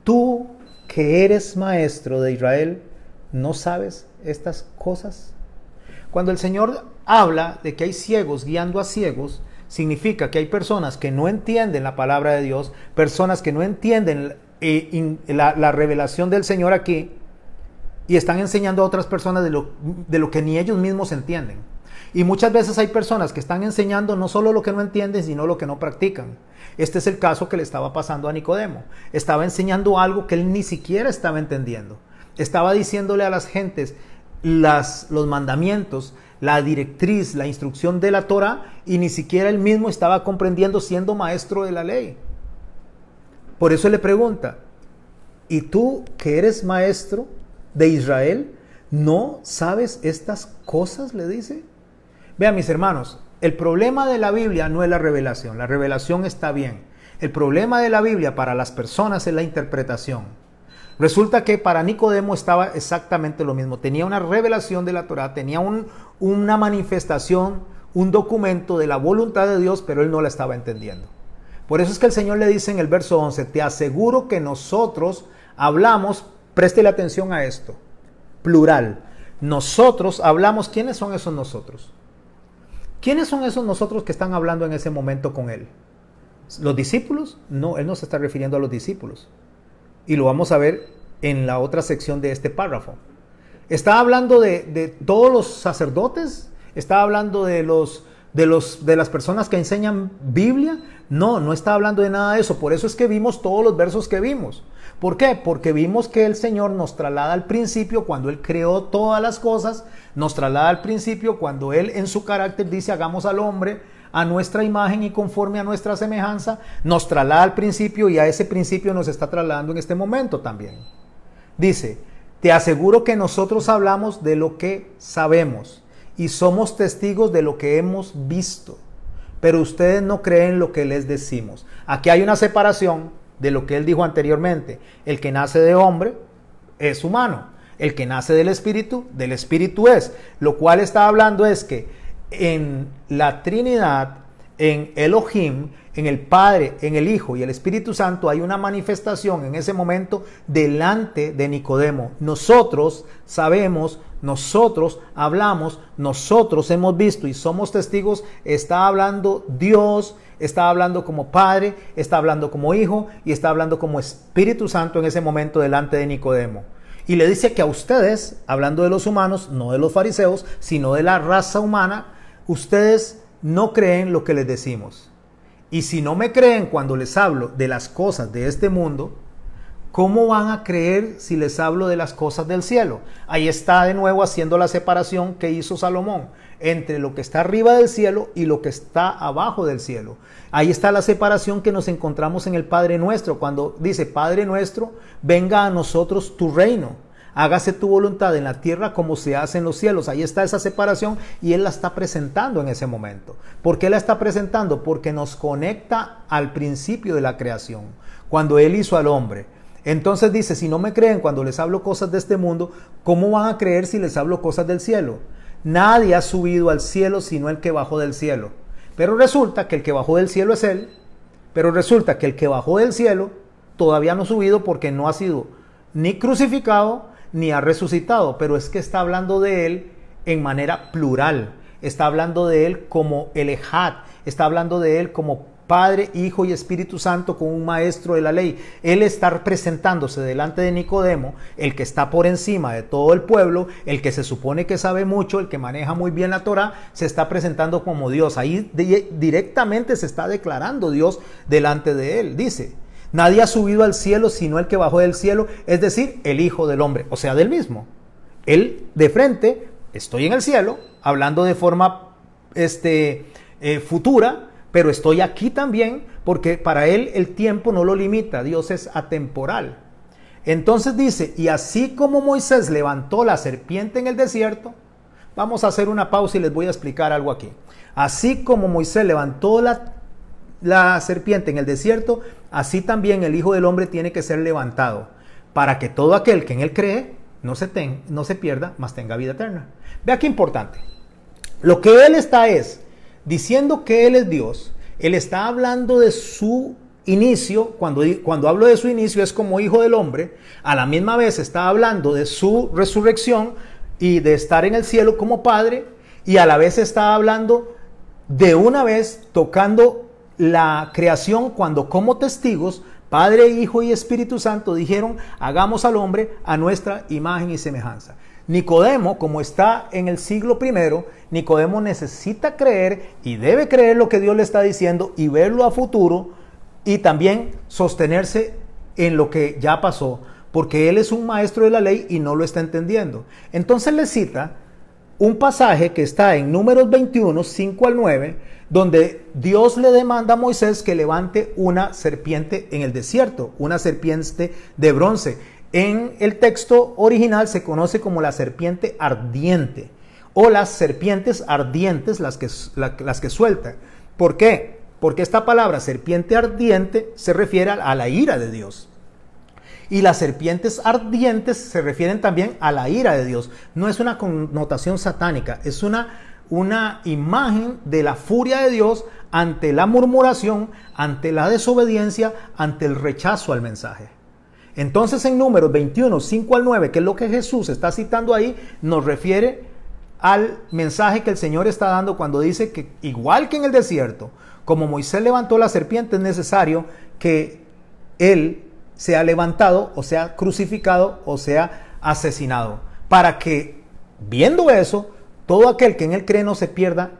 tú que eres maestro de Israel, ¿no sabes estas cosas? Cuando el Señor habla de que hay ciegos guiando a ciegos, significa que hay personas que no entienden la palabra de Dios, personas que no entienden la revelación del Señor aquí, y están enseñando a otras personas de lo que ni ellos mismos entienden. Y muchas veces hay personas que están enseñando no solo lo que no entienden, sino lo que no practican. Este es el caso que le estaba pasando a Nicodemo. Estaba enseñando algo que él ni siquiera estaba entendiendo. Estaba diciéndole a las gentes los mandamientos, la directriz, la instrucción de la Torá, y ni siquiera él mismo estaba comprendiendo siendo maestro de la ley. Por eso le pregunta, ¿y tú que eres maestro de Israel, no sabes estas cosas? Le dice. Vean, mis hermanos, el problema de la Biblia no es la revelación está bien. El problema de la Biblia para las personas es la interpretación. Resulta que para Nicodemo estaba exactamente lo mismo. Tenía una revelación de la Torá, tenía una manifestación, un documento de la voluntad de Dios, pero él no la estaba entendiendo. Por eso es que el Señor le dice en el verso 11, te aseguro que nosotros hablamos, préstele atención a esto, plural. Nosotros hablamos, ¿quiénes son esos nosotros? ¿Quiénes son esos nosotros que están hablando en ese momento con él? ¿Los discípulos? No, él no se está refiriendo a los discípulos. Y lo vamos a ver en la otra sección de este párrafo. ¿Está hablando de todos los sacerdotes? ¿Está hablando de las personas que enseñan Biblia? No, no está hablando de nada de eso. Por eso es que vimos todos los versos que vimos. ¿Por qué? Porque vimos que el Señor nos traslada al principio, cuando Él creó todas las cosas, nos traslada al principio cuando Él en su carácter dice hagamos al hombre a nuestra imagen y conforme a nuestra semejanza, nos traslada al principio y a ese principio nos está trasladando en este momento también. Dice, te aseguro que nosotros hablamos de lo que sabemos y somos testigos de lo que hemos visto, pero ustedes no creen lo que les decimos. Aquí hay una separación de lo que él dijo anteriormente. El que nace de hombre es humano. El que nace del espíritu es. Lo cual está hablando es que en la Trinidad, en Elohim, en el Padre, en el Hijo y el Espíritu Santo hay una manifestación en ese momento delante de Nicodemo. Nosotros sabemos, nosotros hablamos, nosotros hemos visto y somos testigos. Está hablando Dios, está hablando como Padre, está hablando como Hijo y está hablando como Espíritu Santo en ese momento delante de Nicodemo. Y le dice que a ustedes, hablando de los humanos, no de los fariseos, sino de la raza humana, ustedes no creen lo que les decimos. Y si no me creen cuando les hablo de las cosas de este mundo, ¿cómo van a creer si les hablo de las cosas del cielo? Ahí está de nuevo haciendo la separación que hizo Salomón entre lo que está arriba del cielo y lo que está abajo del cielo. Ahí está la separación que nos encontramos en el Padre Nuestro, cuando dice, Padre Nuestro, venga a nosotros tu reino. Hágase tu voluntad en la tierra como se hace en los cielos. Ahí está esa separación y Él la está presentando en ese momento. ¿Por qué la está presentando? Porque nos conecta al principio de la creación, cuando Él hizo al hombre. Entonces dice, si no me creen cuando les hablo cosas de este mundo, ¿cómo van a creer si les hablo cosas del cielo? Nadie ha subido al cielo sino el que bajó del cielo. Pero resulta que el que bajó del cielo es Él. Pero resulta que el que bajó del cielo todavía no ha subido porque no ha sido ni crucificado ni ha resucitado, pero es que está hablando de Él en manera plural, está hablando de Él como el Ejad, está hablando de Él como Padre, Hijo y Espíritu Santo con un maestro de la ley. Él está presentándose delante de Nicodemo, el que está por encima de todo el pueblo, el que se supone que sabe mucho, el que maneja muy bien la Torá, se está presentando como Dios. Ahí directamente se está declarando Dios delante de Él. Dice, nadie ha subido al cielo sino el que bajó del cielo, es decir, el Hijo del Hombre, o sea, del mismo. Él de frente, estoy en el cielo, hablando de forma futura, pero estoy aquí también porque para Él el tiempo no lo limita, Dios es atemporal. Entonces dice, y así como Moisés levantó la serpiente en el desierto, vamos a hacer una pausa y les voy a explicar algo aquí. Así como Moisés levantó la serpiente en el desierto, así también el Hijo del Hombre tiene que ser levantado, para que todo aquel que en Él cree no se pierda, mas tenga vida eterna. Vea qué importante. Lo que Él está diciendo que Él es Dios. Él está hablando de su inicio. Cuando hablo de su inicio es como Hijo del Hombre. A la misma vez está hablando de su resurrección y de estar en el cielo como Padre, y a la vez está hablando de una vez tocando la creación, cuando como testigos Padre, Hijo y Espíritu Santo dijeron hagamos al hombre a nuestra imagen y semejanza. Nicodemo, como está en el siglo I, Nicodemo necesita creer y debe creer lo que Dios le está diciendo y verlo a futuro y también sostenerse en lo que ya pasó, porque él es un maestro de la ley y no lo está entendiendo. Entonces le cita un pasaje que está en Números 21, 5 al 9, donde Dios le demanda a Moisés que levante una serpiente en el desierto, una serpiente de bronce. En el texto original se conoce como la serpiente ardiente o las serpientes ardientes, las que sueltan. ¿Por qué? Porque esta palabra serpiente ardiente se refiere a la ira de Dios. Y las serpientes ardientes se refieren también a la ira de Dios. No es una connotación satánica, es una imagen de la furia de Dios ante la murmuración, ante la desobediencia, ante el rechazo al mensaje. Entonces en Números 21, 5 al 9, que es lo que Jesús está citando ahí, nos refiere al mensaje que el Señor está dando cuando dice que igual que en el desierto, como Moisés levantó la serpiente, es necesario que Él sea levantado o sea crucificado o sea asesinado, para que, viendo eso, todo aquel que en él cree no se pierda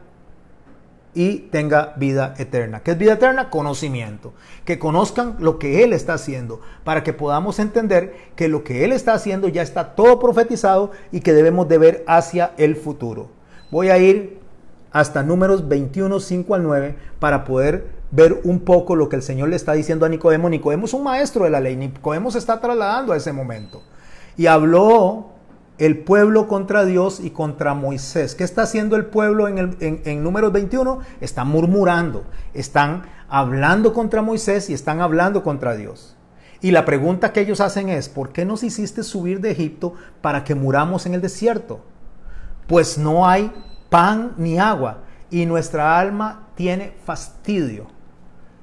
y tenga vida eterna. ¿Qué es vida eterna? Conocimiento. Que conozcan lo que Él está haciendo, para que podamos entender que lo que Él está haciendo ya está todo profetizado y que debemos de ver hacia el futuro. Voy a ir hasta Números 21, 5 al 9 para poder ver un poco lo que el Señor le está diciendo a Nicodemo. Nicodemo es un maestro de la ley. Nicodemo se está trasladando a ese momento. Y habló el pueblo contra Dios y contra Moisés. ¿Qué está haciendo el pueblo en Números 21? Están murmurando, están hablando contra Moisés y están hablando contra Dios. Y la pregunta que ellos hacen es: ¿por qué nos hiciste subir de Egipto para que muramos en el desierto? Pues no hay pan ni agua y nuestra alma tiene fastidio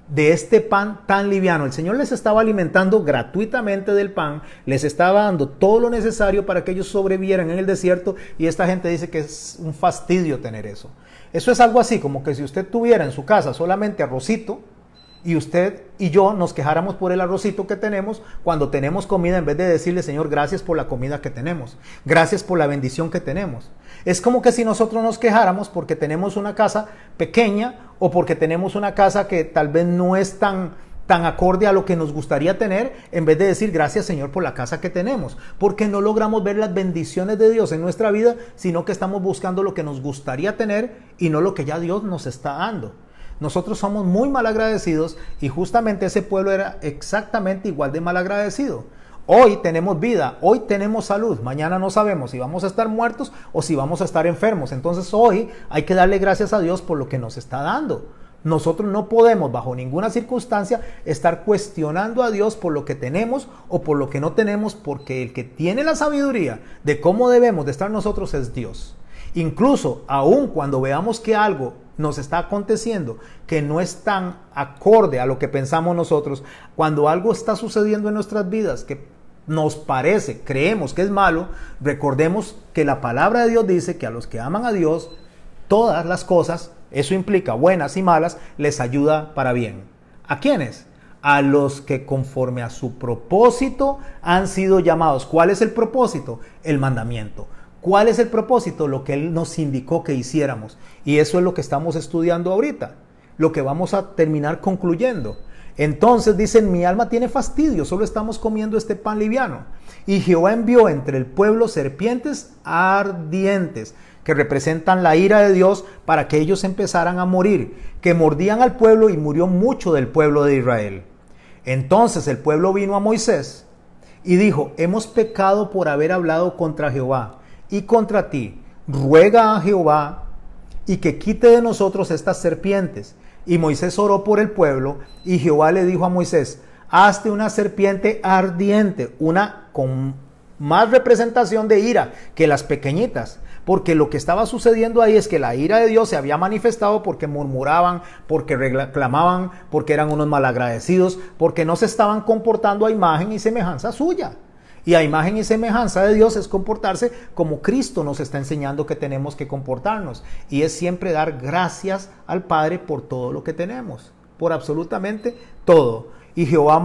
de este pan tan liviano. El Señor les estaba alimentando gratuitamente del pan, les estaba dando todo lo necesario para que ellos sobrevivieran en el desierto, y esta gente dice que es un fastidio tener eso. Eso es algo así como que si usted tuviera en su casa solamente arrocito y usted y yo nos quejáramos por el arrocito que tenemos cuando tenemos comida, en vez de decirle: Señor, gracias por la comida que tenemos, gracias por la bendición que tenemos. Es como que si nosotros nos quejáramos porque tenemos una casa pequeña o porque tenemos una casa que tal vez no es tan acorde a lo que nos gustaría tener, en vez de decir: gracias, Señor, por la casa que tenemos, porque no logramos ver las bendiciones de Dios en nuestra vida, sino que estamos buscando lo que nos gustaría tener y no lo que ya Dios nos está dando. Nosotros somos muy mal agradecidos y justamente ese pueblo era exactamente igual de mal agradecido. Hoy tenemos vida, hoy tenemos salud, mañana no sabemos si vamos a estar muertos o si vamos a estar enfermos. Entonces hoy hay que darle gracias a Dios por lo que nos está dando. Nosotros no podemos bajo ninguna circunstancia estar cuestionando a Dios por lo que tenemos o por lo que no tenemos, porque el que tiene la sabiduría de cómo debemos de estar nosotros es Dios. Incluso aun cuando veamos que algo nos está aconteciendo que no es tan acorde a lo que pensamos nosotros, cuando algo está sucediendo en nuestras vidas que nos parece, creemos que es malo, recordemos que la palabra de Dios dice que a los que aman a Dios, todas las cosas, eso implica buenas y malas, les ayuda para bien. ¿A quiénes? A los que conforme a su propósito han sido llamados. ¿Cuál es el propósito? El mandamiento. ¿Cuál es el propósito? Lo que Él nos indicó que hiciéramos. Y eso es lo que estamos estudiando ahorita, lo que vamos a terminar concluyendo. Entonces dicen: mi alma tiene fastidio, solo estamos comiendo este pan liviano. Y Jehová envió entre el pueblo serpientes ardientes, que representan la ira de Dios, para que ellos empezaran a morir, que mordían al pueblo, y murió mucho del pueblo de Israel. Entonces el pueblo vino a Moisés y dijo: hemos pecado por haber hablado contra Jehová y contra ti. Ruega a Jehová y que quite de nosotros estas serpientes. Y Moisés oró por el pueblo, y Jehová le dijo a Moisés: hazte una serpiente ardiente, una con más representación de ira que las pequeñitas, porque lo que estaba sucediendo ahí es que la ira de Dios se había manifestado porque murmuraban, porque reclamaban, porque eran unos malagradecidos, porque no se estaban comportando a imagen y semejanza suya. Y a imagen y semejanza de Dios es comportarse como Cristo nos está enseñando que tenemos que comportarnos. Y es siempre dar gracias al Padre por todo lo que tenemos, por absolutamente todo. Y Jehová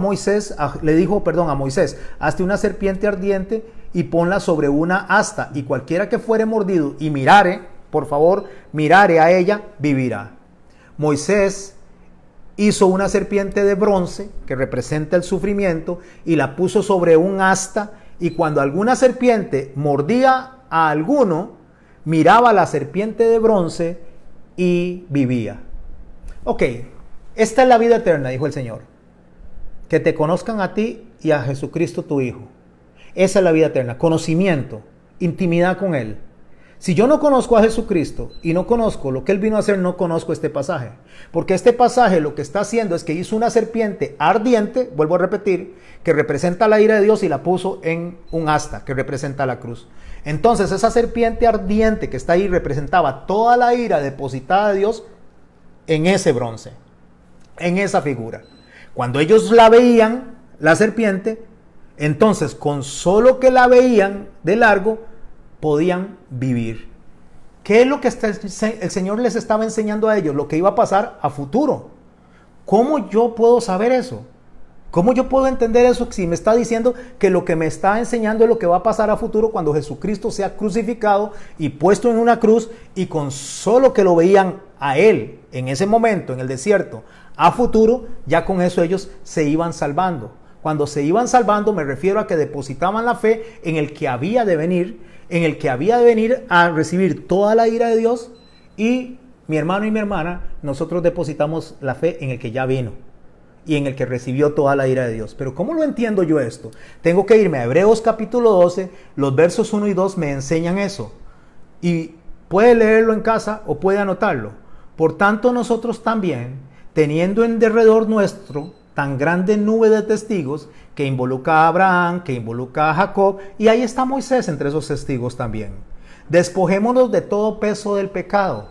le dijo a Moisés: hazte una serpiente ardiente y ponla sobre una asta, y cualquiera que fuere mordido y mirare, por favor, mirare a ella, vivirá. Moisés hizo una serpiente de bronce que representa el sufrimiento y la puso sobre un asta, y cuando alguna serpiente mordía a alguno, miraba a la serpiente de bronce y vivía. Ok, esta es la vida eterna, dijo el Señor, que te conozcan a ti y a Jesucristo tu Hijo. Esa es la vida eterna, conocimiento, intimidad con Él. Si yo no conozco a Jesucristo y no conozco lo que Él vino a hacer, no conozco este pasaje. Porque este pasaje lo que está haciendo es que hizo una serpiente ardiente, vuelvo a repetir, que representa la ira de Dios y la puso en un asta, que representa la cruz. Entonces esa serpiente ardiente que está ahí representaba toda la ira depositada de Dios en ese bronce, en esa figura. Cuando ellos la veían, la serpiente, entonces con solo que la veían de largo, podían vivir. ¿Qué es lo que el Señor les estaba enseñando a ellos? Lo que iba a pasar a futuro. ¿Cómo yo puedo saber eso? ¿Cómo yo puedo entender eso si me está diciendo que lo que me está enseñando es lo que va a pasar a futuro cuando Jesucristo sea crucificado y puesto en una cruz, y con solo que lo veían a Él en ese momento en el desierto a futuro, ya con eso ellos se iban salvando? Cuando se iban salvando me refiero a que depositaban la fe en el que había de venir, a recibir toda la ira de Dios, y mi hermano y mi hermana, nosotros depositamos la fe en el que ya vino y en el que recibió toda la ira de Dios. Pero ¿cómo lo entiendo yo esto? Tengo que irme a Hebreos capítulo 12, los versos 1 y 2 me enseñan eso. Y puede leerlo en casa o puede anotarlo. Por tanto, nosotros también, teniendo en derredor nuestro tan grande nube de testigos, que involucra a Abraham, que involucra a Jacob, y ahí está Moisés entre esos testigos también. Despojémonos de todo peso del pecado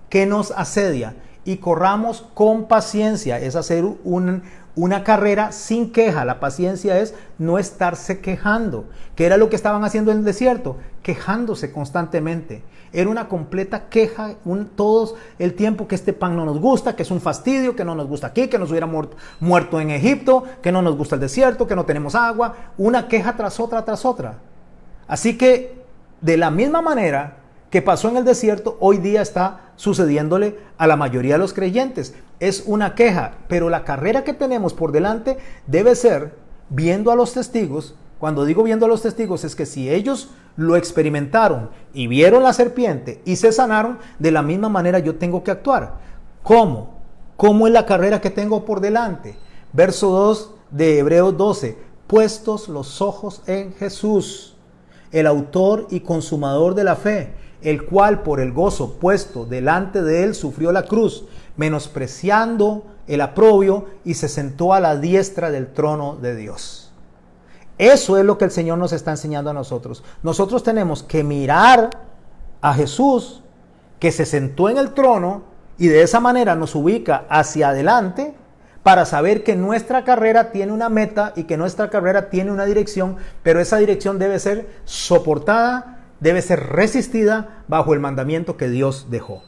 que nos asedia y corramos con paciencia. Es hacer una carrera sin queja. La paciencia es no estarse quejando, que era lo que estaban haciendo en el desierto, quejándose constantemente. Era una completa queja todo el tiempo, que este pan no nos gusta, que es un fastidio, que no nos gusta aquí, que nos hubiera muerto en Egipto, que no nos gusta el desierto, que no tenemos agua. Una queja tras otra, tras otra. Así que de la misma manera que pasó en el desierto, hoy día está sucediéndole a la mayoría de los creyentes. Es una queja, pero la carrera que tenemos por delante debe ser viendo a los testigos. Cuando digo viendo a los testigos, es que si ellos lo experimentaron y vieron la serpiente y se sanaron, de la misma manera yo tengo que actuar. ¿Cómo? ¿Cómo es la carrera que tengo por delante? Verso 2 de Hebreos 12. Puestos los ojos en Jesús, el autor y consumador de la fe, el cual por el gozo puesto delante de él sufrió la cruz, menospreciando el oprobio, y se sentó a la diestra del trono de Dios. Eso es lo que el Señor nos está enseñando a nosotros. Nosotros tenemos que mirar a Jesús, que se sentó en el trono, y de esa manera nos ubica hacia adelante, para saber que nuestra carrera tiene una meta y que nuestra carrera tiene una dirección, pero esa dirección debe ser soportada, debe ser resistida bajo el mandamiento que Dios dejó.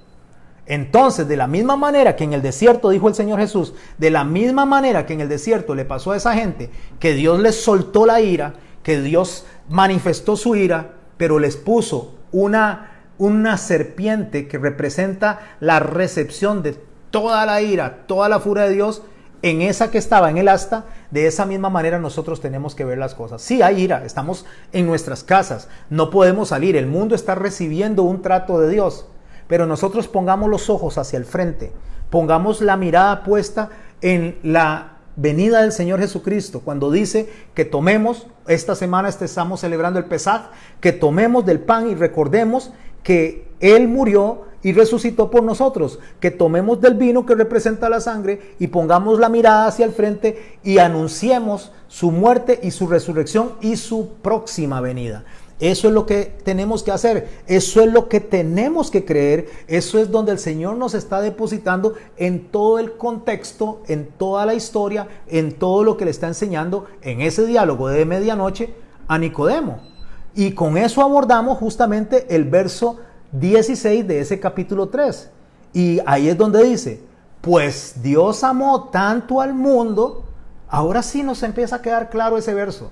Entonces, de la misma manera que en el desierto, dijo el Señor Jesús, de la misma manera que en el desierto le pasó a esa gente, que Dios les soltó la ira, que Dios manifestó su ira, pero les puso una serpiente que representa la recepción de toda la ira, toda la furia de Dios, en esa que estaba en el asta. De esa misma manera nosotros tenemos que ver las cosas. Sí, hay ira, estamos en nuestras casas, no podemos salir, el mundo está recibiendo un trato de Dios, pero nosotros pongamos los ojos hacia el frente, pongamos la mirada puesta en la venida del Señor Jesucristo, cuando dice que tomemos, esta semana estamos celebrando el Pesaj, que tomemos del pan y recordemos que Él murió y resucitó por nosotros, que tomemos del vino que representa la sangre y pongamos la mirada hacia el frente y anunciemos su muerte y su resurrección y su próxima venida. Eso es lo que tenemos que hacer, eso es lo que tenemos que creer, eso es donde el Señor nos está depositando en todo el contexto, en toda la historia, en todo lo que le está enseñando en ese diálogo de medianoche a Nicodemo. Y con eso abordamos justamente el verso 16 de ese capítulo 3. Y ahí es donde dice, pues Dios amó tanto al mundo. Ahora sí nos empieza a quedar claro ese verso.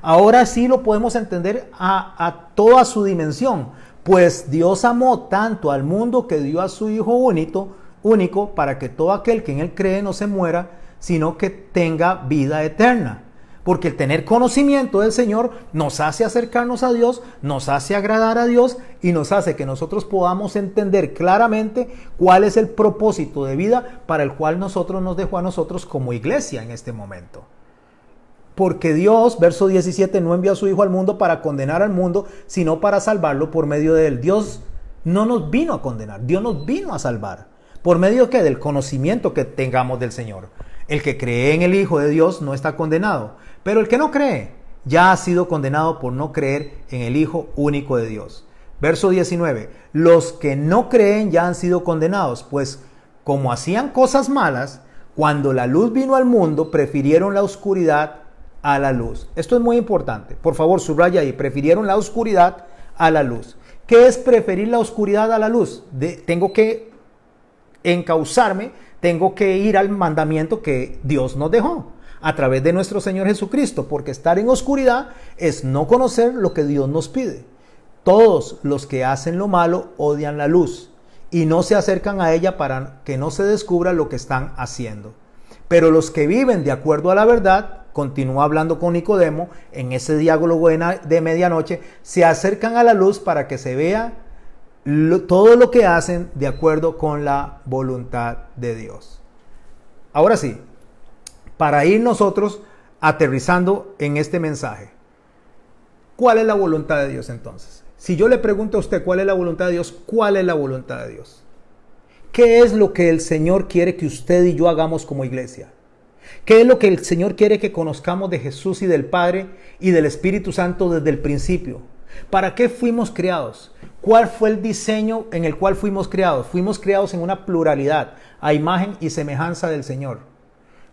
Ahora sí lo podemos entender a toda su dimensión. Pues Dios amó tanto al mundo que dio a su Hijo único para que todo aquel que en Él cree no se muera, sino que tenga vida eterna. Porque el tener conocimiento del Señor nos hace acercarnos a Dios, nos hace agradar a Dios y nos hace que nosotros podamos entender claramente cuál es el propósito de vida para el cual nosotros nos dejó a nosotros como iglesia en este momento. Porque Dios, verso 17, no envió a su Hijo al mundo para condenar al mundo, sino para salvarlo por medio de él. Dios no nos vino a condenar, Dios nos vino a salvar. ¿Por medio qué? Del conocimiento que tengamos del Señor. El que cree en el Hijo de Dios no está condenado, pero el que no cree ya ha sido condenado por no creer en el Hijo único de Dios. Verso 19, los que no creen ya han sido condenados, pues como hacían cosas malas, cuando la luz vino al mundo, prefirieron la oscuridad a la luz. Esto es muy importante. Por favor, subraya ahí, prefirieron la oscuridad a la luz. ¿Qué es preferir la oscuridad a la luz? Tengo que encauzarme, tengo que ir al mandamiento que Dios nos dejó a través de nuestro Señor Jesucristo, porque estar en oscuridad es no conocer lo que Dios nos pide. Todos los que hacen lo malo odian la luz y no se acercan a ella para que no se descubra lo que están haciendo. Pero los que viven de acuerdo a la verdad, continúa hablando con Nicodemo en ese diálogo de medianoche, se acercan a la luz para que se vea todo lo que hacen de acuerdo con la voluntad de Dios. Ahora sí, para ir nosotros aterrizando en este mensaje, ¿cuál es la voluntad de Dios entonces? Si yo le pregunto a usted cuál es la voluntad de Dios, ¿cuál es la voluntad de Dios? ¿Qué es lo que el Señor quiere que usted y yo hagamos como iglesia? ¿Qué es lo que el Señor quiere que conozcamos de Jesús y del Padre y del Espíritu Santo desde el principio? ¿Para qué fuimos creados? ¿Cuál fue el diseño en el cual fuimos creados? Fuimos creados en una pluralidad, a imagen y semejanza del Señor.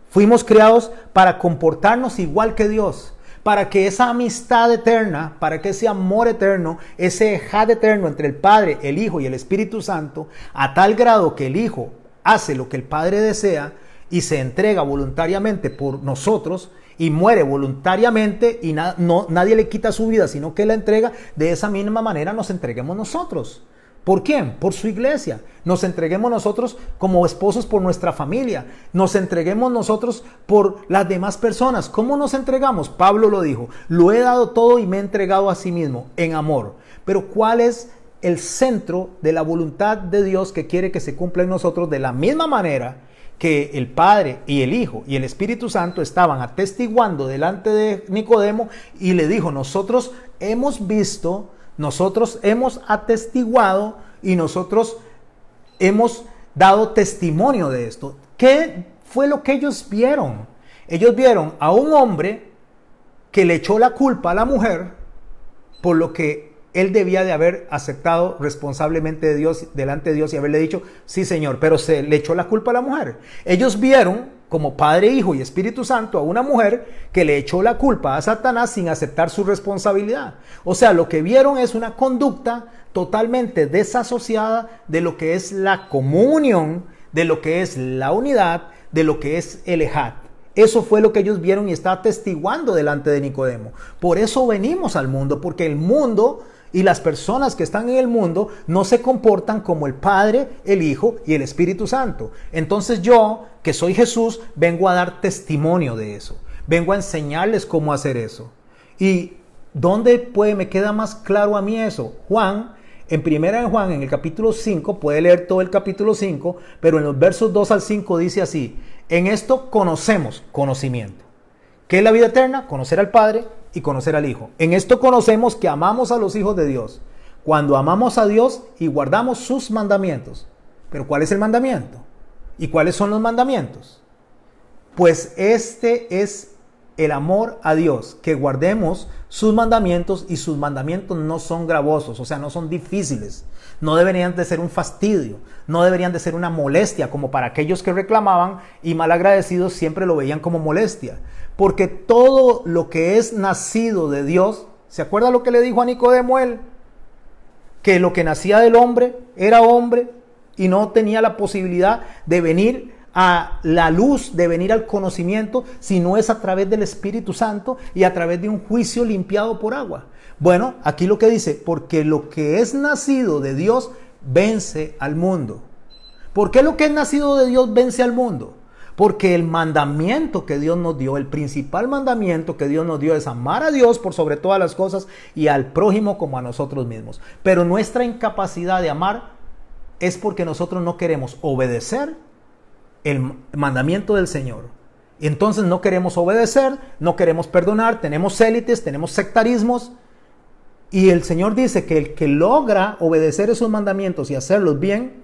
Fuimos creados para comportarnos igual que Dios, para que esa amistad eterna, para que ese amor eterno, ese ejad eterno entre el Padre, el Hijo y el Espíritu Santo, a tal grado que el Hijo hace lo que el Padre desea y se entrega voluntariamente por nosotros y muere voluntariamente y nadie le quita su vida, sino que la entrega, de esa misma manera nos entreguemos nosotros. ¿Por quién? Por su iglesia. Nos entreguemos nosotros como esposos por nuestra familia. Nos entreguemos nosotros por las demás personas. ¿Cómo nos entregamos? Pablo lo dijo, lo he dado todo y me he entregado a sí mismo en amor. Pero ¿cuál es el centro de la voluntad de Dios que quiere que se cumpla en nosotros de la misma manera que el Padre y el Hijo y el Espíritu Santo estaban atestiguando delante de Nicodemo y le dijo, nosotros hemos visto, nosotros hemos atestiguado y nosotros hemos dado testimonio de esto? ¿Qué fue lo que ellos vieron? Ellos vieron a un hombre que le echó la culpa a la mujer por lo que él debía de haber aceptado responsablemente de Dios, delante de Dios y haberle dicho, sí Señor, pero se le echó la culpa a la mujer. Ellos vieron como Padre, Hijo y Espíritu Santo a una mujer que le echó la culpa a Satanás sin aceptar su responsabilidad. O sea, lo que vieron es una conducta totalmente desasociada de lo que es la comunión, de lo que es la unidad, de lo que es el ejad. Eso fue lo que ellos vieron y está atestiguando delante de Nicodemo. Por eso venimos al mundo, porque el mundo y las personas que están en el mundo no se comportan como el Padre, el Hijo y el Espíritu Santo. Entonces yo, que soy Jesús, vengo a dar testimonio de eso. Vengo a enseñarles cómo hacer eso. ¿Y dónde me queda más claro a mí eso? Juan, en primera de Juan, en el capítulo 5, puede leer todo el capítulo 5, pero en los versos 2 al 5 dice así, en esto conocemos conocimiento. ¿Qué es la vida eterna? Conocer al Padre y conocer al Hijo. En esto conocemos que amamos a los hijos de Dios, cuando amamos a Dios y guardamos sus mandamientos. ¿Pero cuál es el mandamiento? ¿Y cuáles son los mandamientos? Pues este es el amor a Dios, que guardemos sus mandamientos, y sus mandamientos no son gravosos, o sea, no son difíciles, no deberían de ser un fastidio, no deberían de ser una molestia, como para aquellos que reclamaban y malagradecidos siempre lo veían como molestia, porque todo lo que es nacido de Dios, ¿se acuerda lo que le dijo a Nicodemo él? Que lo que nacía del hombre era hombre y no tenía la posibilidad de venir a la luz, de venir al conocimiento, si no es a través del Espíritu Santo y a través de un juicio limpiado por agua? Bueno, aquí lo que dice, porque lo que es nacido de Dios vence al mundo. ¿Por qué lo que es nacido de Dios vence al mundo? Porque el mandamiento que Dios nos dio, el principal mandamiento que Dios nos dio es amar a Dios por sobre todas las cosas y al prójimo como a nosotros mismos. Pero nuestra incapacidad de amar es porque nosotros no queremos obedecer el mandamiento del Señor. Entonces no queremos obedecer, no queremos perdonar, tenemos élites, tenemos sectarismos. Y el Señor dice que el que logra obedecer esos mandamientos y hacerlos bien,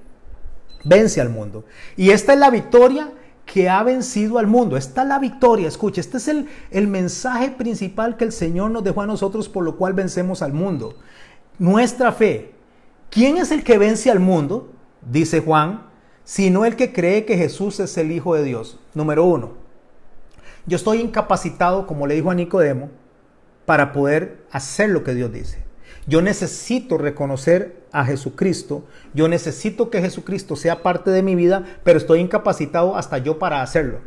vence al mundo. Y esta es la victoria que ha vencido al mundo. Esta es la victoria. Escuche, este es el mensaje principal que el Señor nos dejó a nosotros, por lo cual vencemos al mundo. Nuestra fe. ¿Quién es el que vence al mundo? Dice Juan, sino el que cree que Jesús es el Hijo de Dios. Número 1. Yo estoy incapacitado, como le dijo a Nicodemo, para poder hacer lo que Dios dice. Yo necesito reconocer a Jesucristo, yo necesito que Jesucristo sea parte de mi vida, pero estoy incapacitado hasta yo para hacerlo.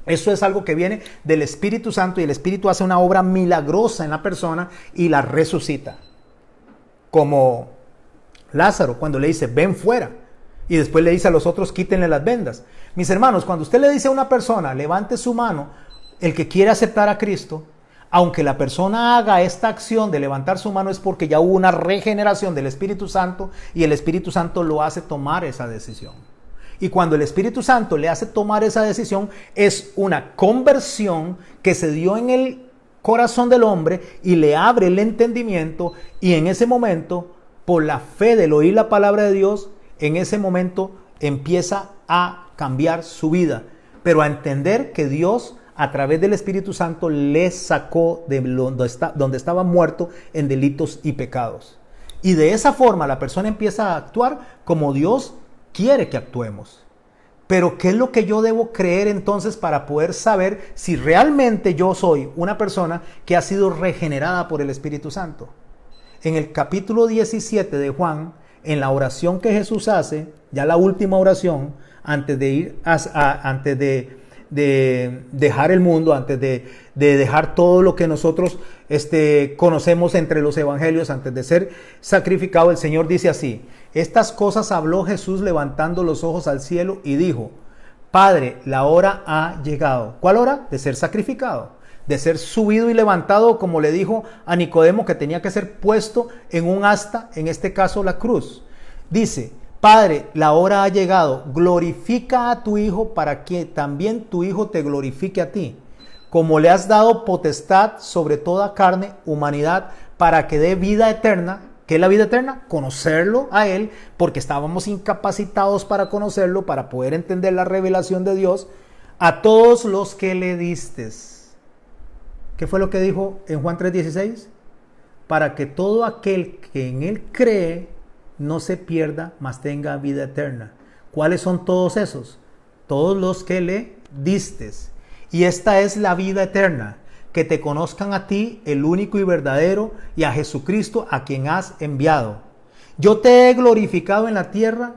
Eso es algo que viene del Espíritu Santo, y el Espíritu hace una obra milagrosa en la persona y la resucita. Como Lázaro, cuando le dice, ven fuera, y después le dice a los otros, quítenle las vendas. Mis hermanos, cuando usted le dice a una persona, levante su mano, el que quiere aceptar a Cristo, aunque la persona haga esta acción de levantar su mano, es porque ya hubo una regeneración del Espíritu Santo, y el Espíritu Santo lo hace tomar esa decisión. Y cuando el Espíritu Santo le hace tomar esa decisión, es una conversión que se dio en el corazón del hombre y le abre el entendimiento, y en ese momento, por la fe del oír la palabra de Dios, en ese momento empieza a cambiar su vida, pero a entender que Dios, a través del Espíritu Santo, le sacó de donde estaba muerto en delitos y pecados. Y de esa forma la persona empieza a actuar como Dios quiere que actuemos. Pero ¿qué es lo que yo debo creer entonces para poder saber si realmente yo soy una persona que ha sido regenerada por el Espíritu Santo? En el capítulo 17 de Juan, en la oración que Jesús hace, ya la última oración, antes de ir antes de dejar el mundo, antes de dejar todo lo que nosotros conocemos entre los evangelios, antes de ser sacrificado, el Señor dice así: estas cosas habló Jesús levantando los ojos al cielo y dijo, Padre, la hora ha llegado. ¿Cuál hora? De ser sacrificado, de ser subido y levantado, como le dijo a Nicodemo, que tenía que ser puesto en un asta, en este caso la cruz. Dice, Padre, la hora ha llegado, glorifica a tu Hijo para que también tu Hijo te glorifique a ti, como le has dado potestad sobre toda carne, humanidad, para que dé vida eterna. ¿Qué es la vida eterna? Conocerlo a Él, porque estábamos incapacitados para conocerlo, para poder entender la revelación de Dios, a todos los que le distes. ¿Qué fue lo que dijo en Juan 3:16? Para que todo aquel que en Él cree no se pierda, mas tenga vida eterna. ¿Cuáles son todos esos? Todos los que le distes. Y esta es la vida eterna, que te conozcan a ti, el único y verdadero, y a Jesucristo, a quien has enviado. Yo te he glorificado en la tierra,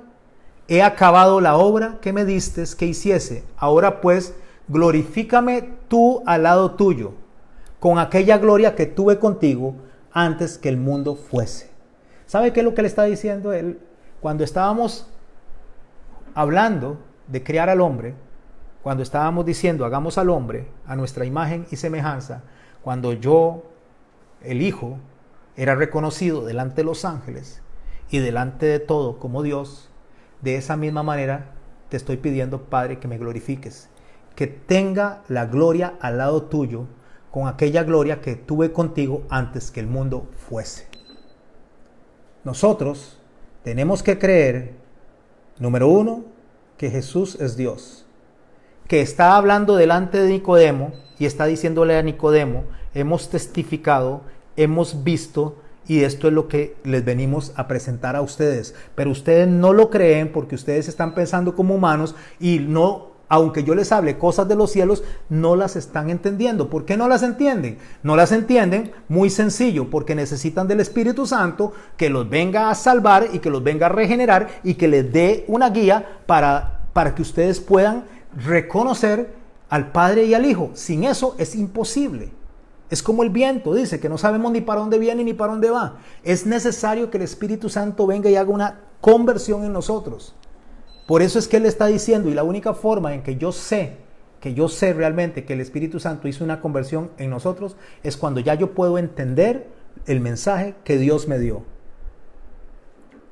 he acabado la obra que me distes que hiciese. Ahora pues, glorifícame tú al lado tuyo, con aquella gloria que tuve contigo antes que el mundo fuese. ¿Sabe qué es lo que le está diciendo él? Cuando estábamos hablando de crear al hombre, cuando estábamos diciendo hagamos al hombre a nuestra imagen y semejanza, cuando yo, el Hijo, era reconocido delante de los ángeles y delante de todo como Dios, de esa misma manera te estoy pidiendo, Padre, que me glorifiques, que tenga la gloria al lado tuyo, con aquella gloria que tuve contigo antes que el mundo fuese. Nosotros tenemos que creer, número 1, que Jesús es Dios, que está hablando delante de Nicodemo y está diciéndole a Nicodemo, hemos testificado, hemos visto, y esto es lo que les venimos a presentar a ustedes. Pero ustedes no lo creen porque ustedes están pensando como humanos y no, aunque yo les hable cosas de los cielos, no las están entendiendo. ¿Por qué no las entienden? No las entienden, muy sencillo, porque necesitan del Espíritu Santo que los venga a salvar y que los venga a regenerar y que les dé una guía para para que ustedes puedan reconocer al Padre y al Hijo. Sin eso es imposible. Es como el viento, dice, que no sabemos ni para dónde viene ni para dónde va. Es necesario que el Espíritu Santo venga y haga una conversión en nosotros. Por eso es que Él está diciendo, y la única forma en que yo sé realmente que el Espíritu Santo hizo una conversión en nosotros, es cuando ya yo puedo entender el mensaje que Dios me dio.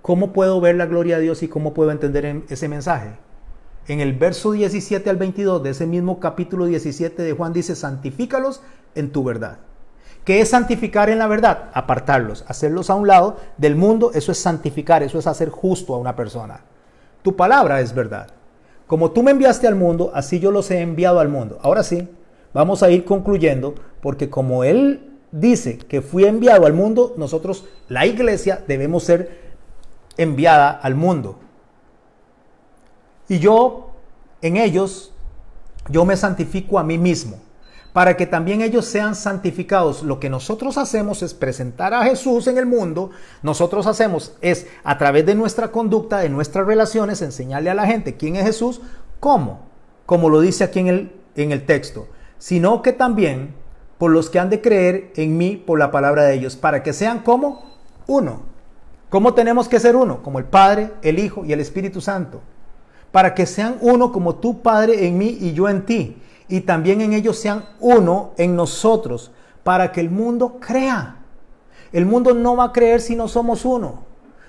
¿Cómo puedo ver la gloria de Dios y cómo puedo entender ese mensaje? En el verso 17 al 22 de ese mismo capítulo 17 de Juan dice, santifícalos en tu verdad. ¿Qué es santificar en la verdad? Apartarlos, hacerlos a un lado del mundo. Eso es santificar, eso es hacer justo a una persona. Tu palabra es verdad. Como tú me enviaste al mundo, así yo los he enviado al mundo. Ahora sí, vamos a ir concluyendo, porque como Él dice que fui enviado al mundo, nosotros, la iglesia, debemos ser enviada al mundo. Y yo, en ellos, yo me santifico a mí mismo, para que también ellos sean santificados. Lo que nosotros hacemos es presentar a Jesús en el mundo. Nosotros hacemos es, a través de nuestra conducta, de nuestras relaciones, enseñarle a la gente quién es Jesús. ¿Cómo? Como lo dice aquí en el texto. Sino que también por los que han de creer en mí por la palabra de ellos, para que sean como uno. ¿Cómo tenemos que ser uno? Como el Padre, el Hijo y el Espíritu Santo. Para que sean uno como tú, Padre, en mí y yo en ti. Y también en ellos sean uno en nosotros, para que el mundo crea. El mundo no va a creer si no somos uno.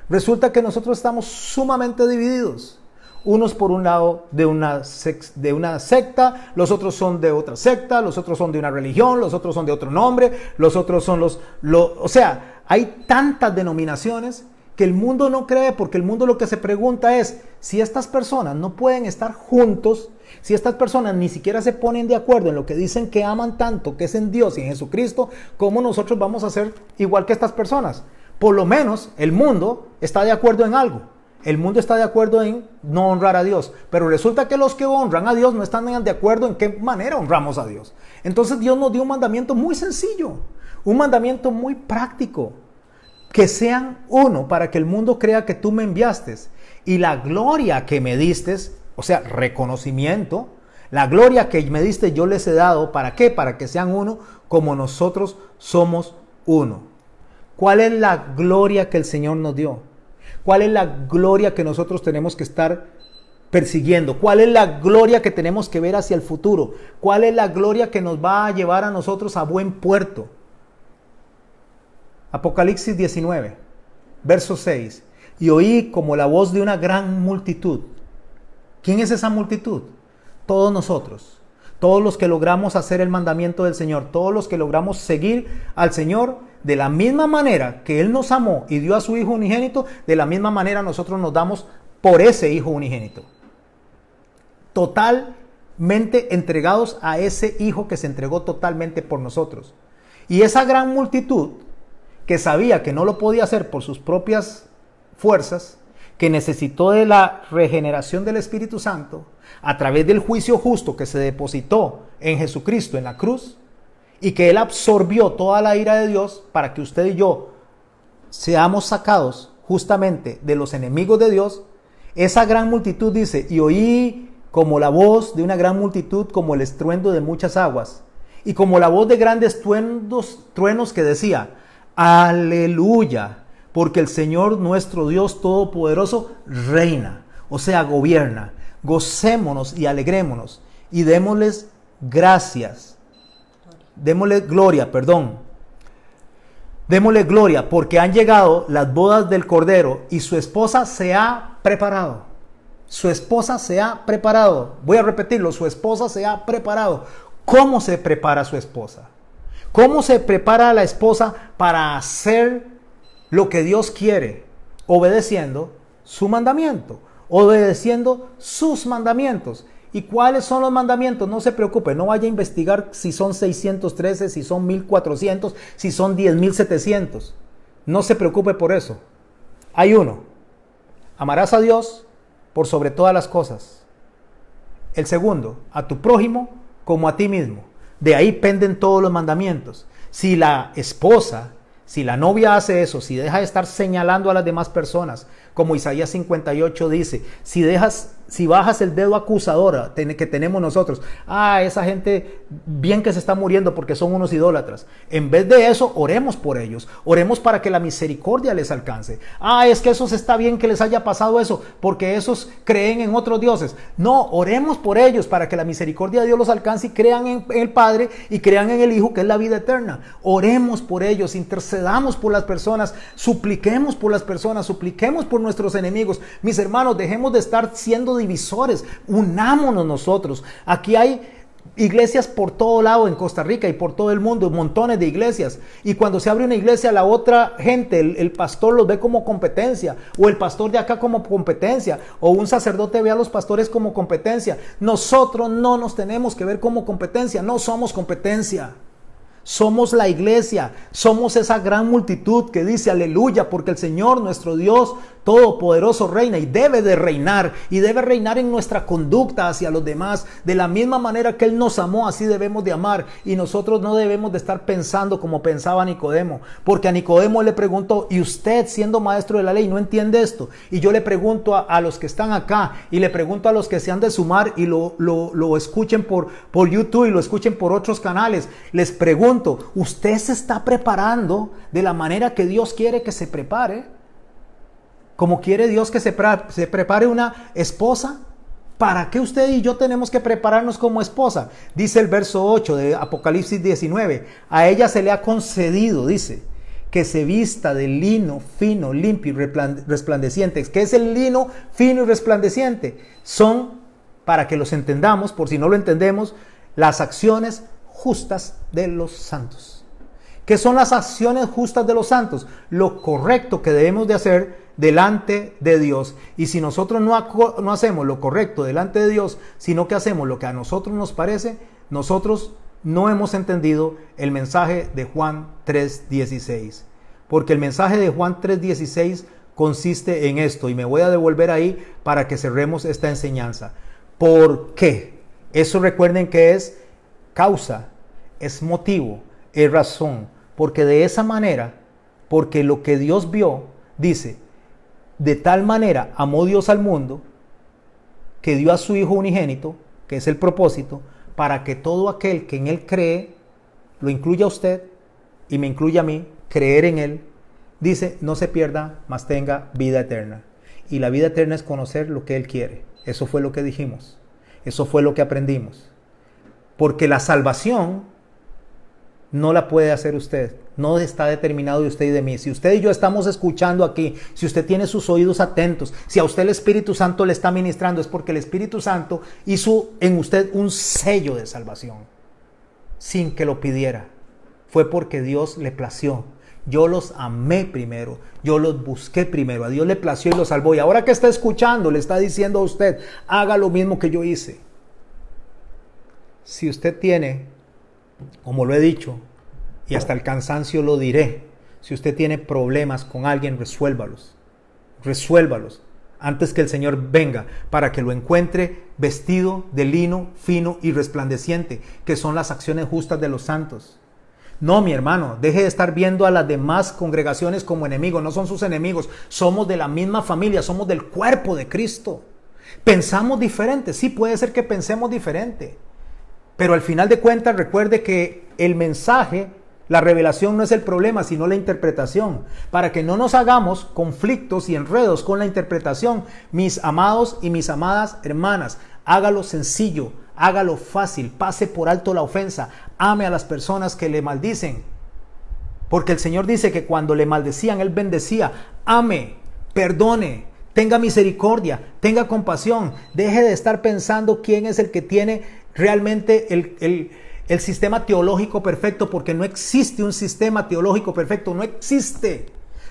Resulta que nosotros estamos sumamente divididos. Unos por un lado de una secta, los otros son de otra secta, los otros son de una religión, los otros son de otro nombre, los otros son o sea, hay tantas denominaciones que el mundo no cree, porque el mundo lo que se pregunta es, si estas personas no pueden estar juntos, si estas personas ni siquiera se ponen de acuerdo en lo que dicen que aman tanto, que es en Dios y en Jesucristo, ¿cómo nosotros vamos a ser igual que estas personas? Por lo menos el mundo está de acuerdo en algo. El mundo está de acuerdo en no honrar a Dios, pero resulta que los que honran a Dios no están de acuerdo en qué manera honramos a Dios. Entonces Dios nos dio un mandamiento muy sencillo, un mandamiento muy práctico. Que sean uno, para que el mundo crea que tú me enviaste. Y la gloria que me diste, o sea, reconocimiento, la gloria que me diste yo les he dado. ¿Para qué? Para que sean uno como nosotros somos uno. ¿Cuál es la gloria que el Señor nos dio? ¿Cuál es la gloria que nosotros tenemos que estar persiguiendo? ¿Cuál es la gloria que tenemos que ver hacia el futuro? ¿Cuál es la gloria que nos va a llevar a nosotros a buen puerto? Apocalipsis 19, verso 6. Y oí como la voz de una gran multitud. ¿Quién es esa multitud? Todos nosotros. Todos los que logramos hacer el mandamiento del Señor. Todos los que logramos seguir al Señor de la misma manera que Él nos amó y dio a su Hijo unigénito. De la misma manera nosotros nos damos por ese Hijo unigénito. Totalmente entregados a ese Hijo que se entregó totalmente por nosotros. Y esa gran multitud, que sabía que no lo podía hacer por sus propias fuerzas, que necesitó de la regeneración del Espíritu Santo, a través del juicio justo que se depositó en Jesucristo en la cruz, y que Él absorbió toda la ira de Dios para que usted y yo seamos sacados justamente de los enemigos de Dios. Esa gran multitud dice, y oí como la voz de una gran multitud, como el estruendo de muchas aguas, y como la voz de grandes truenos que decía, aleluya, porque el Señor nuestro Dios Todopoderoso reina, o sea, gobierna. Gocémonos y alegrémonos y démosles gracias. Démosle gloria, Démosle gloria porque han llegado las bodas del Cordero y su esposa se ha preparado. Su esposa se ha preparado. Voy a repetirlo, su esposa se ha preparado. ¿Cómo se prepara su esposa? ¿Cómo se prepara la esposa para hacer lo que Dios quiere? Obedeciendo su mandamiento, obedeciendo sus mandamientos. ¿Y cuáles son los mandamientos? No se preocupe, no vaya a investigar si son 613, si son 1400, si son 10.700. No se preocupe por eso. Hay uno. Amarás a Dios por sobre todas las cosas. El segundo, a tu prójimo como a ti mismo. De ahí penden todos los mandamientos. Si la esposa, si la novia hace eso, si deja de estar señalando a las demás personas como Isaías 58 dice, si bajas el dedo acusador que tenemos nosotros, esa gente bien que se está muriendo porque son unos idólatras. En vez de eso, oremos por ellos, oremos para que la misericordia les alcance. Es que esos está bien que les haya pasado eso, porque esos creen en otros dioses. No, oremos por ellos para que la misericordia de Dios los alcance y crean en el Padre y crean en el Hijo, que es la vida eterna. Oremos por ellos, intercedamos por las personas, supliquemos por las personas, supliquemos por nuestros enemigos. Mis hermanos, dejemos de estar siendo divisores, unámonos nosotros. Aquí hay iglesias por todo lado en Costa Rica y por todo el mundo, montones de iglesias, y cuando se abre una iglesia, la otra gente, el pastor los ve como competencia, o el pastor de acá como competencia, o un sacerdote ve a los pastores como competencia. Nosotros no nos tenemos que ver como competencia, no somos competencia. Somos la iglesia, somos esa gran multitud que dice aleluya, porque el Señor nuestro Dios Todopoderoso reina y debe de reinar, y debe reinar en nuestra conducta hacia los demás. De la misma manera que Él nos amó, así debemos de amar, y nosotros no debemos de estar pensando como pensaba Nicodemo, porque a Nicodemo le preguntó, ¿y usted siendo maestro de la ley no entiende esto? Y yo le pregunto a los que están acá, y le pregunto a los que se han de sumar y lo escuchen por YouTube y lo escuchen por otros canales, les pregunto, ¿usted se está preparando de la manera que Dios quiere que se prepare? ¿Cómo quiere Dios que se prepare una esposa? ¿Para qué usted y yo tenemos que prepararnos como esposa? Dice el verso 8 de Apocalipsis 19. A ella se le ha concedido, dice, que se vista de lino fino, limpio y resplandeciente. ¿Qué es el lino fino y resplandeciente? Son, para que los entendamos, por si no lo entendemos, las acciones justas de los santos. ¿Qué son las acciones justas de los santos? Lo correcto que debemos de hacer delante de Dios. Y si nosotros no hacemos lo correcto delante de Dios, sino que hacemos lo que a nosotros nos parece, nosotros no hemos entendido el mensaje de Juan 3:16. Porque el mensaje de Juan 3:16 consiste en esto, y me voy a devolver ahí para que cerremos esta enseñanza. ¿Por qué? Eso recuerden que es causa, es motivo, es razón. Porque de esa manera, porque lo que Dios vio, dice, de tal manera amó Dios al mundo, que dio a su Hijo unigénito, que es el propósito, para que todo aquel que en Él cree, lo incluya a usted y me incluya a mí, creer en Él, dice, no se pierda, mas tenga vida eterna. Y la vida eterna es conocer lo que Él quiere. Eso fue lo que dijimos. Eso fue lo que aprendimos. Porque la salvación no la puede hacer usted, no está determinado de usted y de mí. Si usted y yo estamos escuchando aquí, si usted tiene sus oídos atentos, si a usted el Espíritu Santo le está ministrando, es porque el Espíritu Santo hizo en usted un sello de salvación, sin que lo pidiera. Fue porque Dios le plació. Yo los amé primero, yo los busqué primero, a Dios le plació y los salvó. Y ahora que está escuchando, le está diciendo a usted, haga lo mismo que yo hice. Si usted tiene, como lo he dicho, y hasta el cansancio lo diré, si usted tiene problemas con alguien, resuélvalos antes que el Señor venga, para que lo encuentre vestido de lino fino y resplandeciente, que son las acciones justas de los santos. No, mi hermano, deje de estar viendo a las demás congregaciones como enemigos. No son sus enemigos, somos de la misma familia, somos del cuerpo de Cristo. Pensamos diferente, sí, puede ser que pensemos diferente, pero al final de cuentas recuerde que el mensaje, la revelación no es el problema, sino la interpretación. Para que no nos hagamos conflictos y enredos con la interpretación, mis amados y mis amadas hermanas, hágalo sencillo, hágalo fácil, pase por alto la ofensa, ame a las personas que le maldicen. Porque el Señor dice que cuando le maldecían, Él bendecía. Ame, perdone, tenga misericordia, tenga compasión. Deje de estar pensando quién es el que tiene realmente el sistema teológico perfecto, porque no existe un sistema teológico perfecto, no existe.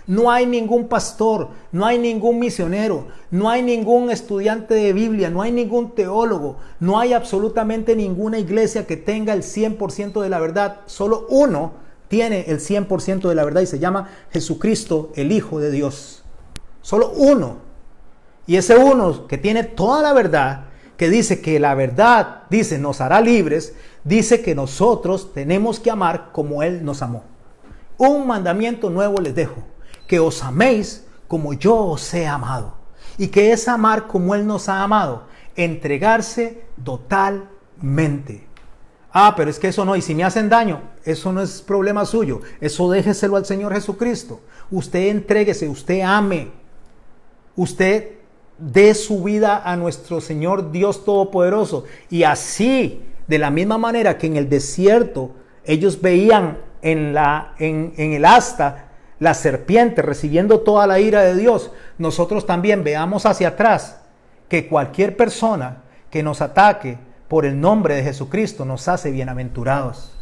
No hay ningún pastor, no hay ningún misionero, no hay ningún estudiante de Biblia, no hay ningún teólogo, no hay absolutamente ninguna iglesia que tenga el 100% de la verdad. Solo uno tiene el 100% de la verdad y se llama Jesucristo, el Hijo de Dios. Solo uno. Y ese uno que tiene toda la verdad, que dice que la verdad, dice, nos hará libres, dice que nosotros tenemos que amar como Él nos amó. Un mandamiento nuevo les dejo, que os améis como yo os he amado. ¿Y qué es amar como Él nos ha amado? Entregarse totalmente. Pero es que eso no, y si me hacen daño, eso no es problema suyo. Eso déjeselo al Señor Jesucristo. Usted entréguese, usted ame. Usted dé su vida a nuestro Señor Dios Todopoderoso. Y así, de la misma manera que en el desierto, ellos veían en el asta la serpiente recibiendo toda la ira de Dios, nosotros también veamos hacia atrás que cualquier persona que nos ataque por el nombre de Jesucristo nos hace bienaventurados.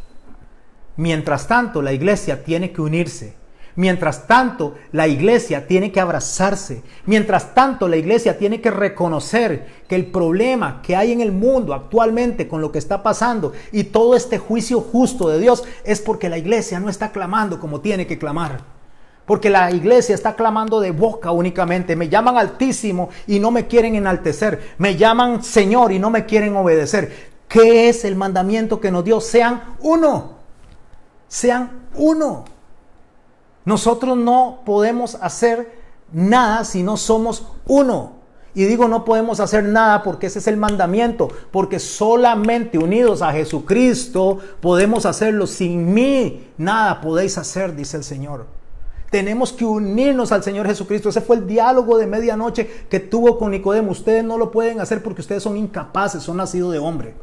Mientras tanto, la iglesia tiene que unirse. Mientras tanto, la iglesia tiene que abrazarse. Mientras tanto, la iglesia tiene que reconocer que el problema que hay en el mundo actualmente con lo que está pasando y todo este juicio justo de Dios es porque la iglesia no está clamando como tiene que clamar. Porque la iglesia está clamando de boca únicamente. Me llaman Altísimo y no me quieren enaltecer. Me llaman Señor y no me quieren obedecer. ¿Qué es el mandamiento que nos dio? Sean uno. Sean uno. Nosotros no podemos hacer nada si no somos uno. Y digo no podemos hacer nada porque ese es el mandamiento. Porque solamente unidos a Jesucristo podemos hacerlo. Sin mí nada podéis hacer, dice el Señor. Tenemos que unirnos al Señor Jesucristo. Ese fue el diálogo de medianoche que tuvo con Nicodemo. Ustedes no lo pueden hacer porque ustedes son incapaces, son nacidos de hombre.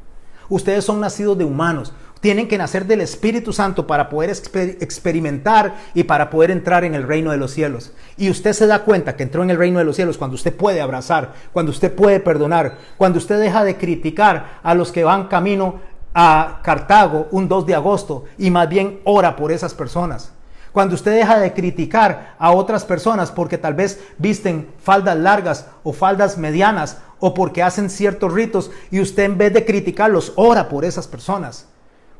Ustedes son nacidos de humanos. Tienen que nacer del Espíritu Santo para poder experimentar y para poder entrar en el reino de los cielos. Y usted se da cuenta que entró en el reino de los cielos cuando usted puede abrazar, cuando usted puede perdonar, cuando usted deja de criticar a los que van camino a Cartago un 2 de agosto y más bien ora por esas personas. Cuando usted deja de criticar a otras personas porque tal vez visten faldas largas o faldas medianas o porque hacen ciertos ritos y usted en vez de criticarlos ora por esas personas.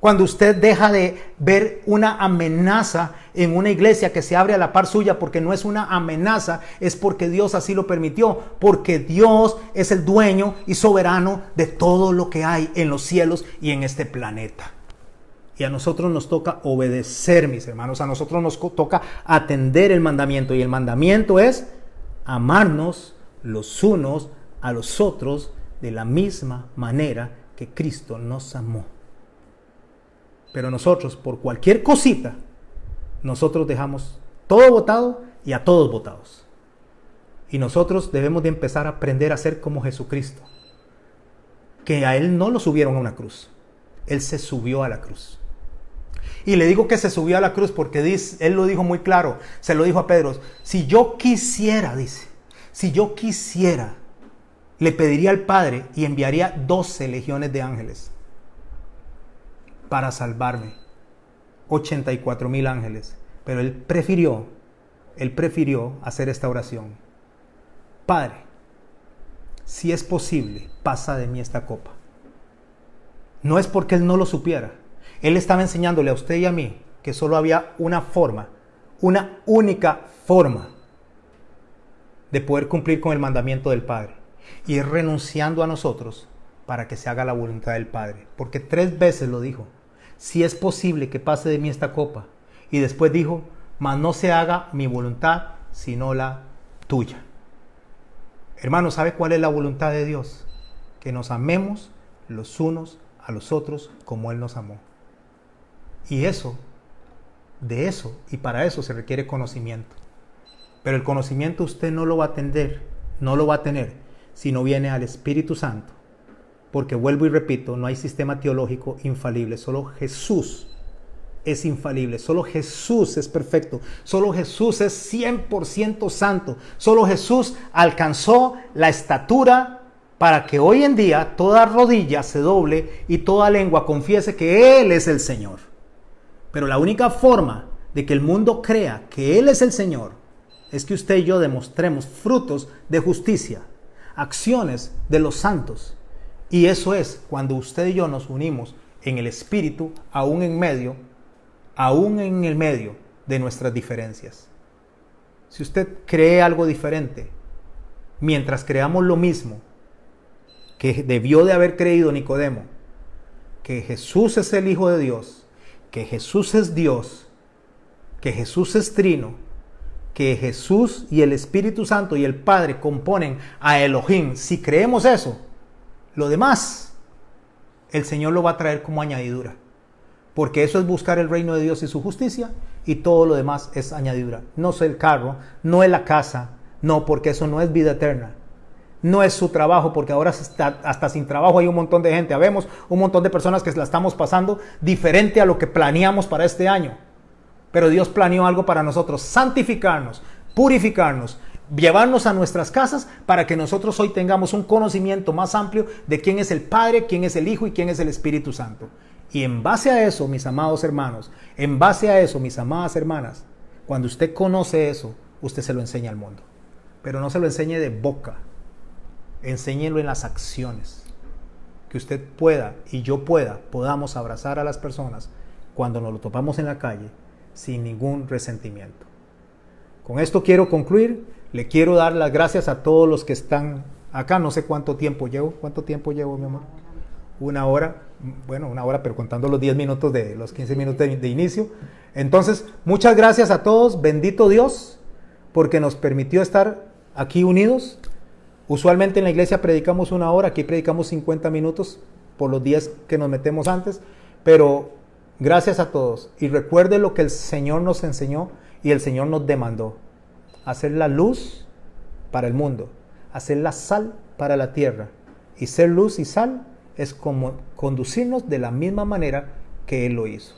Cuando usted deja de ver una amenaza en una iglesia que se abre a la par suya porque no es una amenaza, es porque Dios así lo permitió, porque Dios es el dueño y soberano de todo lo que hay en los cielos y en este planeta. Y a nosotros nos toca obedecer, mis hermanos. A nosotros nos toca atender el mandamiento. Y el mandamiento es amarnos los unos a los otros de la misma manera que Cristo nos amó. Pero nosotros, por cualquier cosita, nosotros dejamos todo botado y a todos botados. Y nosotros debemos de empezar a aprender a ser como Jesucristo. Que a Él no lo subieron a una cruz. Él se subió a la cruz. Y le digo que se subió a la cruz porque Él lo dijo muy claro. Se lo dijo a Pedro. Si yo quisiera, dice, si yo quisiera, le pediría al Padre y enviaría 12 legiones de ángeles para salvarme. 84,000 ángeles. Pero Él prefirió hacer esta oración. Padre, si es posible, pasa de mí esta copa. No es porque Él no lo supiera. Él estaba enseñándole a usted y a mí que solo había una forma, una única forma de poder cumplir con el mandamiento del Padre. Y es renunciando a nosotros para que se haga la voluntad del Padre. Porque 3 veces lo dijo. Si es posible que pase de mí esta copa. Y después dijo, mas no se haga mi voluntad, sino la tuya. Hermano, ¿sabe cuál es la voluntad de Dios? Que nos amemos los unos a los otros como Él nos amó. Y de eso y para eso se requiere conocimiento. Pero el conocimiento usted no lo va a tener si no viene al Espíritu Santo. Porque vuelvo y repito, no hay sistema teológico infalible. Solo Jesús es infalible. Solo Jesús es perfecto. Solo Jesús es 100% santo. Solo Jesús alcanzó la estatura para que hoy en día toda rodilla se doble y toda lengua confiese que Él es el Señor. Pero la única forma de que el mundo crea que Él es el Señor es que usted y yo demostremos frutos de justicia, acciones de los santos. Y eso es cuando usted y yo nos unimos en el Espíritu, aún en el medio de nuestras diferencias. Si usted cree algo diferente, mientras creamos lo mismo que debió de haber creído Nicodemo, que Jesús es el Hijo de Dios, que Jesús es Dios, que Jesús es trino, que Jesús y el Espíritu Santo y el Padre componen a Elohim, si creemos eso, lo demás, el Señor lo va a traer como añadidura. Porque eso es buscar el reino de Dios y su justicia, y todo lo demás es añadidura. No es el carro, no es la casa, no, porque eso no es vida eterna. No es su trabajo, porque ahora hasta sin trabajo hay un montón de gente. Habemos un montón de personas que la estamos pasando diferente a lo que planeamos para este año. Pero Dios planeó algo para nosotros: santificarnos, purificarnos, llevarnos a nuestras casas para que nosotros hoy tengamos un conocimiento más amplio de quién es el Padre, quién es el Hijo y quién es el Espíritu Santo. Y en base a eso, mis amados hermanos, en base a eso, mis amadas hermanas, cuando usted conoce eso, usted se lo enseña al mundo. Pero no se lo enseñe de boca, enséñelo en las acciones. Que usted pueda y yo podamos abrazar a las personas cuando nos lo topamos en la calle sin ningún resentimiento. Con esto quiero concluir. Le quiero dar las gracias a todos los que están acá. No sé cuánto tiempo llevo. ¿Cuánto tiempo llevo, mi amor? 1 hora. Bueno, 1 hora, pero contando los 10 minutos de los 15 minutos de inicio. Entonces, muchas gracias a todos. Bendito Dios, porque nos permitió estar aquí unidos. Usualmente en la iglesia predicamos 1 hora, aquí predicamos 50 minutos por los días que nos metemos antes. Pero gracias a todos. Y recuerde lo que el Señor nos enseñó y el Señor nos demandó: hacer la luz para el mundo, hacer la sal para la tierra. Y ser luz y sal es como conducirnos de la misma manera que Él lo hizo.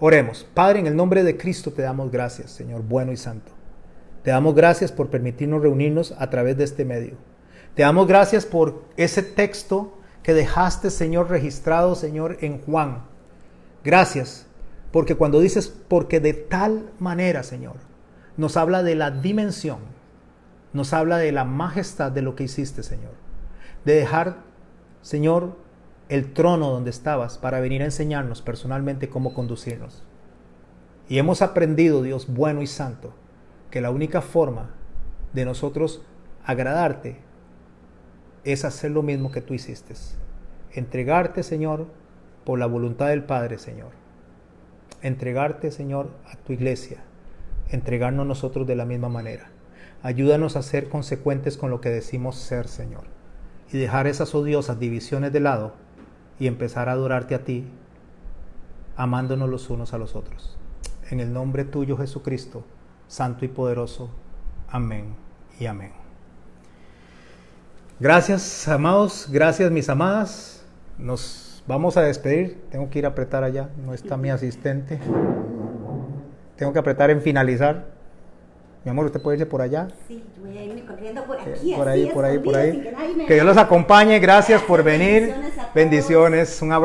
Oremos. Padre, en el nombre de Cristo te damos gracias, Señor bueno y santo. Te damos gracias por permitirnos reunirnos a través de este medio. Te damos gracias por ese texto que dejaste, Señor, registrado, Señor, en Juan. Gracias, porque cuando dices porque de tal manera, Señor, nos habla de la dimensión, nos habla de la majestad de lo que hiciste, Señor. De dejar, Señor, el trono donde estabas para venir a enseñarnos personalmente cómo conducirnos. Y hemos aprendido, Dios bueno y santo, que la única forma de nosotros agradarte es hacer lo mismo que tú hiciste. Entregarte, Señor, por la voluntad del Padre, Señor. Entregarte, Señor, a tu iglesia. Entregarnos nosotros de la misma manera. Ayúdanos a ser consecuentes con lo que decimos ser, Señor. Y dejar esas odiosas divisiones de lado y empezar a adorarte a ti, amándonos los unos a los otros. En el nombre tuyo, Jesucristo, santo y poderoso. Amén y amén. Gracias, amados. Gracias, mis amadas. Nos vamos a despedir. Tengo que ir a apretar allá. No está mi asistente. Tengo que apretar en finalizar. Mi amor, ¿usted puede irse por allá? Sí, voy a irme corriendo por aquí. Por ahí. Que Dios los acompañe. Gracias por venir. Bendiciones. Un abrazo.